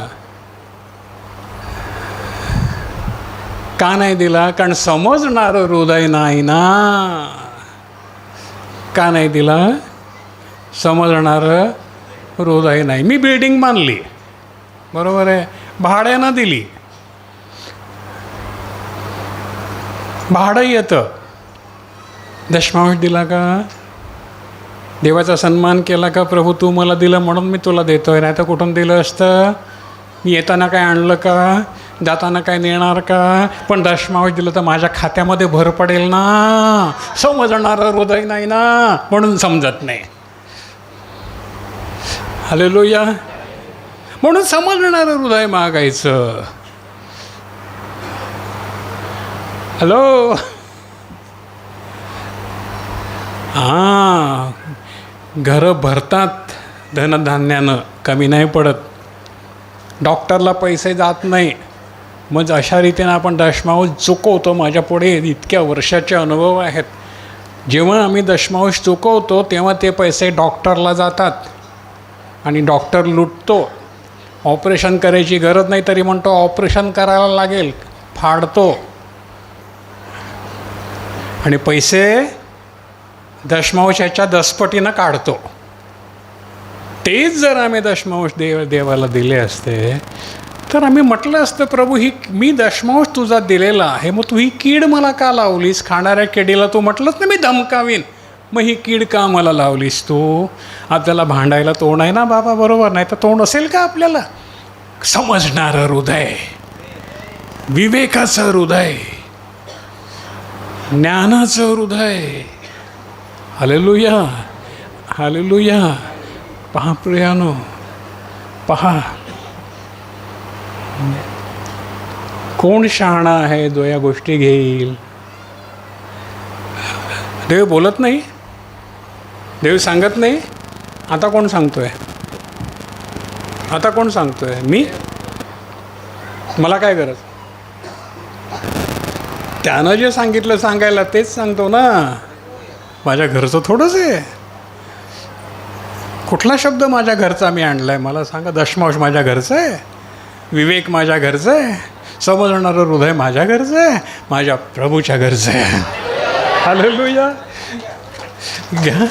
का नाही दिला? कारण समजणारं हृदय नाही ना. का नाही दिला? समजणारं हृदय नाही. मी बिल्डिंग बांधली, बरोबर आहे, भाड्यानं दिली, भाडं येतं. दशमांश दिला का? देवाचा सन्मान केला का? प्रभू तू मला दिलं म्हणून मी तुला देतोय, नाही तर कुठून दिलं असतं? मी येताना काय आणलं का? जाताना काय नेणार का? पण दशमांश दिलं तर माझ्या खात्यामध्ये भर पडेल ना. समजणारं हृदय नाही ना, म्हणून समजत नाही. हालेलुया. म्हणून समजणारं हृदय मागायचं. हॅलो. हां, घरं भरतात धनधान्यानं, कमी नाही पडत. डॉक्टरला पैसे जात नाही. मग अशा रीतीनं आपण दशमांश चुकवतो. माझ्या पुढे इतक्या वर्षाचे अनुभव आहेत. जेव्हा आम्ही दशमांश चुकवतो तेव्हा ते पैसे डॉक्टरला जातात आणि डॉक्टर लुटतो. ऑपरेशन करायची गरज नाही तरी म्हणतो ऑपरेशन करायला लागेल, फाडतो. आणि पैसे दशमांशाच्या 10 पटीनं काढतो. तेच जर आम्ही दशमांश देवाला दिले असते तर आम्ही म्हटलं असतं, प्रभू ही मी दशमांश तुझा दिलेला आहे, मग तू ही कीड मला का लावलीस? खाणाऱ्या किडीला तू म्हटलंच ना मी धमकावीन, मग ही कीड का मला लावलीस तू? आपल्याला भांडायला तोंड आहे ना बाबा, बरोबर? नाही तर तोंड असेल का आपल्याला? समजणारं हृदय, विवेकाचं हृदय, ज्ञानाचं हृदय. Hallelujah, hallelujah. पहा प्रियानो, पहा कोण शहाणा आहे जो या गोष्टी घेईल? देव बोलत नाही, देव सांगत नाही. आता कोण सांगतोय? आता कोण सांगतोय? मी? मला काय गरज? त्यानं जे सांगितलं सांगायला तेच सांगतो ना. माझ्या घरचं थोडंच आहे. कुठला शब्द माझ्या घरचा मी आणला आहे? मला सांगा. दशमांश माझ्या घरचं आहे, विवेक माझ्या घरचं आहे, समजणारं हृदय माझ्या घरचं आहे, माझ्या प्रभूच्या घरचं आहे. हालेलुया. घ्या.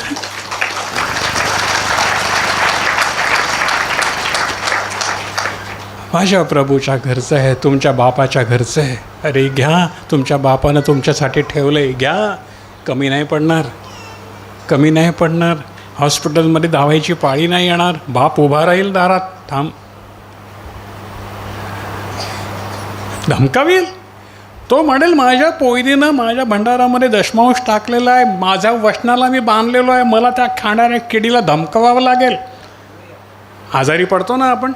माझ्या प्रभूच्या घरचं आहे, तुमच्या बापाच्या घरचं आहे. अरे घ्या, तुमच्या बापानं तुमच्यासाठी ठेवलं आहे, घ्या. कमी नाही पडणार, कमी नाही पडणार. हॉस्पिटलमध्ये धावायची पाळी नाही येणार. बाप उभा राहील दारात, थांब, धमकावेल. तो म्हणेल माझ्या पोयरीनं माझ्या भंडारामध्ये दशमांश टाकलेला आहे, माझ्या वचनाला मी बांधलेलो आहे, मला त्या खाणाऱ्या किडीला धमकवावं लागेल. आजारी पडतो ना आपण,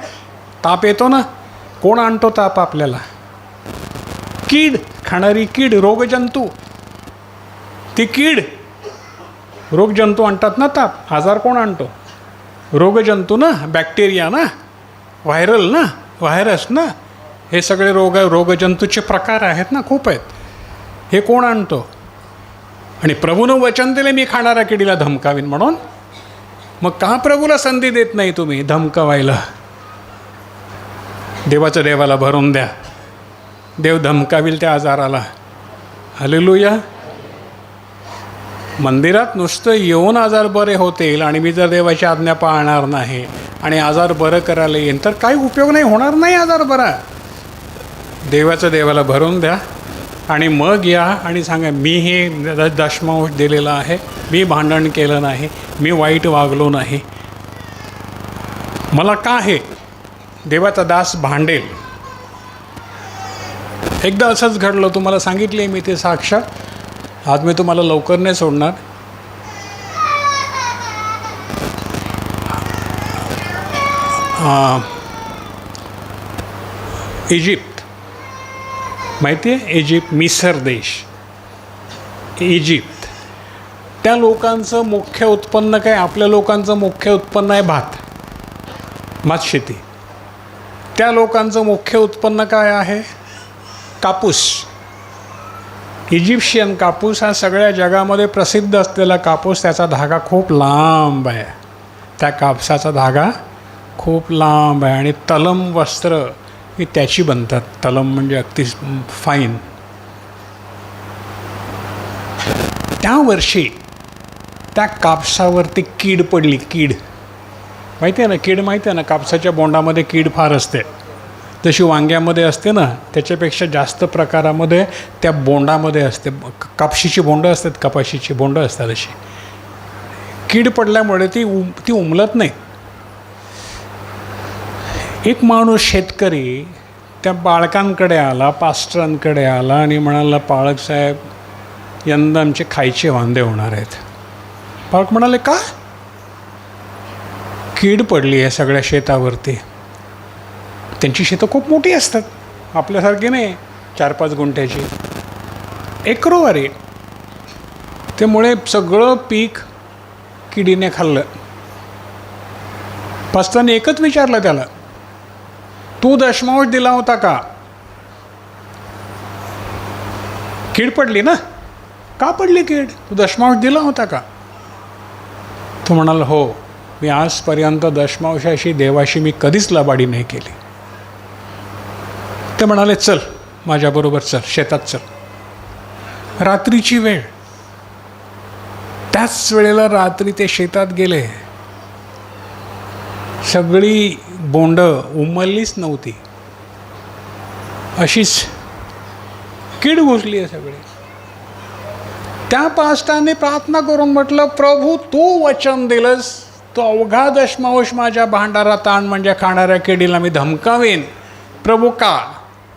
ताप येतो ना. कोण आणतो ताप आपल्याला? कीड, खाणारी कीड, रोगजंतू. ती कीड, रोगजंतू आणतात ना ताप. आजार कोण आणतो? रोगजंतू ना, बॅक्टेरिया ना, व्हायरल ना, व्हायरस ना. हे सगळे रोगजंतूचे प्रकार आहेत ना, खूप आहेत. हे कोण आणतो? आणि प्रभूनं वचन दिले मी खाणाऱ्या किडीला धमकावीन म्हणून. मग का प्रभूला संधी देत नाही तुम्ही धमकावायला? देवाचं देवाला भरून द्या, देव धमकावील त्या आजाराला. हालेलुया. मंदिरात नुसतं येऊन आजार बरे होतील आणि मी जर देवाची आज्ञा पाळणार नाही आणि आजार बरं करायला येईन तर काही उपयोग नाही, होणार नाही आजार बरा. देवाचं देवाला भरून द्या आणि मग या आणि सांगा मी हे दशमांश दिलेला आहे, मी भांडण केलं नाही, मी वाईट वागलो नाही. मला का हे देवाचा दास भांडेल. एकदा असंच घडलं, तुम्हाला सांगितले मी ते साक्षात. आज मी तुम्हाला लवकर नाही सोडणार. इजिप्त माहिती आहे, इजिप्त, मिसर देश, इजिप्त. त्या लोकांचं मुख्य उत्पन्न काय? आपल्या लोकांचं मुख्य उत्पन्न आहे भात, भातशेती. त्या लोकांचं मुख्य उत्पन्न काय आहे? कापूस. इजिप्शियन कापूस हा सगळ्या जगामध्ये प्रसिद्ध असलेला कापूस. त्याचा धागा खूप लांब आहे, त्या कापसाचा धागा खूप लांब आहे. आणि तलम वस्त्र ही त्याची बनतात. तलम म्हणजे अगदी फाईन. त्या वर्षी त्या कापसावरती कीड पडली. कीड माहिती आहे ना, कीड माहिती आहे ना, कापसाच्या बोंडामध्ये कीड फार असते. जशी वांग्यामध्ये असते ना, त्याच्यापेक्षा जास्त प्रकारामध्ये त्या बोंडामध्ये असते. कापशीची बोंडं असतात, कपाशीची बोंडं असतात. अशी कीड पडल्यामुळे ती उमलत नाही. एक माणूस शेतकरी त्या बाळकांकडे आला, पास्टरांकडे आला आणि म्हणाला, पाळक साहेब, यंदा आमचे खायचे वांदे होणार आहेत. पाळक म्हणाले, का? कीड पडली आहे सगळ्या शेतावरती. त्यांची शेतं खूप मोठी असतात, आपल्यासारखी नाही 4-5 गुंठ्याची, एकरोवारी. त्यामुळे सगळं पीक किडीने खाल्लं. पास्टरांनी एकच विचारलं त्याला, तू दशमांश दिला होता का? कीड पडली ना, का पडली कीड? तू दशमांश दिला होता का? तो म्हणाला, हो, मी आजपर्यंत दशमांशाशी देवाशी मी कधीच लबाडी नाही केली. ते म्हणाले, चल माझ्याबरोबर, चल शेतात चल. रात्रीची वेळ, त्याच वेळेला रात्री ते शेतात गेले. सगळी बोंडं उमललीच नव्हती, अशीच कीड घुसली आहे सगळी. त्या पास्टाने प्रार्थना करून म्हटलं, प्रभू तू वचन दिलंस, तो अवघा दशमांश माझ्या भांडारात आण, म्हणजे खाणाऱ्या किडीला मी धमकावेन. प्रभू का?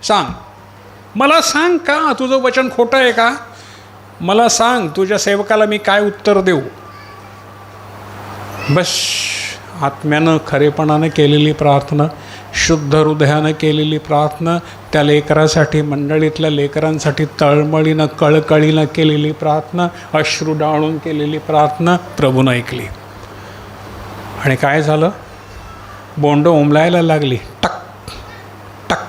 सांग, मला सांग, का तुझं वचन खोटं आहे का? मला सांग, तुझ्या सेवकाला मी काय उत्तर देऊ? बस आत्म्यानं खरेपणानं केलेली प्रार्थना, शुद्ध हृदयानं केलेली प्रार्थना, त्या लेकरासाठी, मंडळीतल्या लेकरांसाठी तळमळीनं कळकळीनं केलेली प्रार्थना, अश्रू डाळून केलेली प्रार्थना प्रभूनं ऐकली. आणि काय झालं? बोंड उमलायला लागली. टक टक.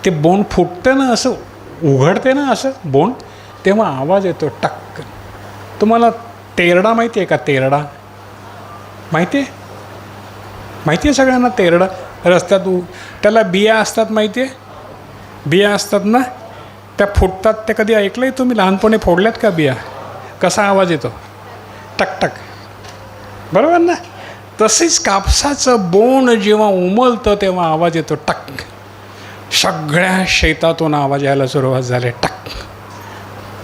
ते बोंड फुटते ना, असं उघडते ना असं बोंड, तेव्हा आवाज येतो टक. तुम्हाला तेरडा माहिती आहे का? तेरडा माहिती आहे? माहिती आहे सगळ्यांना तेरडा? रस्त्यात त्याला बिया असतात, माहिती आहे? बिया असतात ना, त्या फुटतात. ते कधी ऐकलं आहे तुम्ही? लहानपणी फोडल्यात का बिया? कसा आवाज येतो? टक टक, बरोबर ना? तसेच कापसाचं बोंड जेव्हा उमलतं तेव्हा आवाज येतो टक. सगळ्या शेतातून आवाज यायला सुरुवात झाली. टक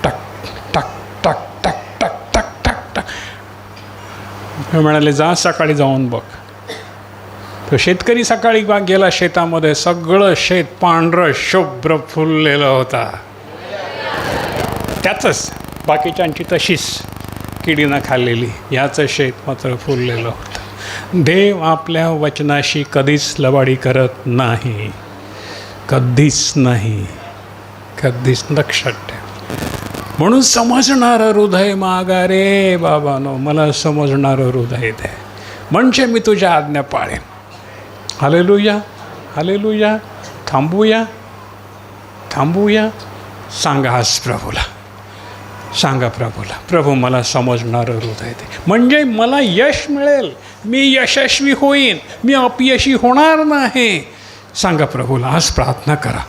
टक टक टक टक टक टक टक टक. म्हणाले, जा सकाळी जाऊन बघ. तो शेतकरी सकाळी गेला शेतामध्ये. सगळं शेत पांढरं शुभ्र फुललेलं होता. त्याचंच बाकीच्यांची तशीच किडीनं खाल्लेली, ह्याचं शेत मात्र फुललेलं होतं. देव आपल्या वचनाशी कधीच लबाडी करत नाही, कधीच नाही, कधीच. लक्षात ठेव. म्हणून समजणारं हृदय मागा रे बाबानो, मला समजणारं हृदय दे, म्हणजे मी तुझ्या आज्ञा पाळेन. Hallelujah, hallelujah. थांबूया, थांबूया. सांगा आज प्रभूला, सांगा प्रभूला, प्रभू मला समजणारं हृदय दे, म्हणजे मला यश मिळेल, मी यशस्वी होईन, मी अपयशी होणार नाही. सांगा प्रभूला, आज प्रार्थना करा.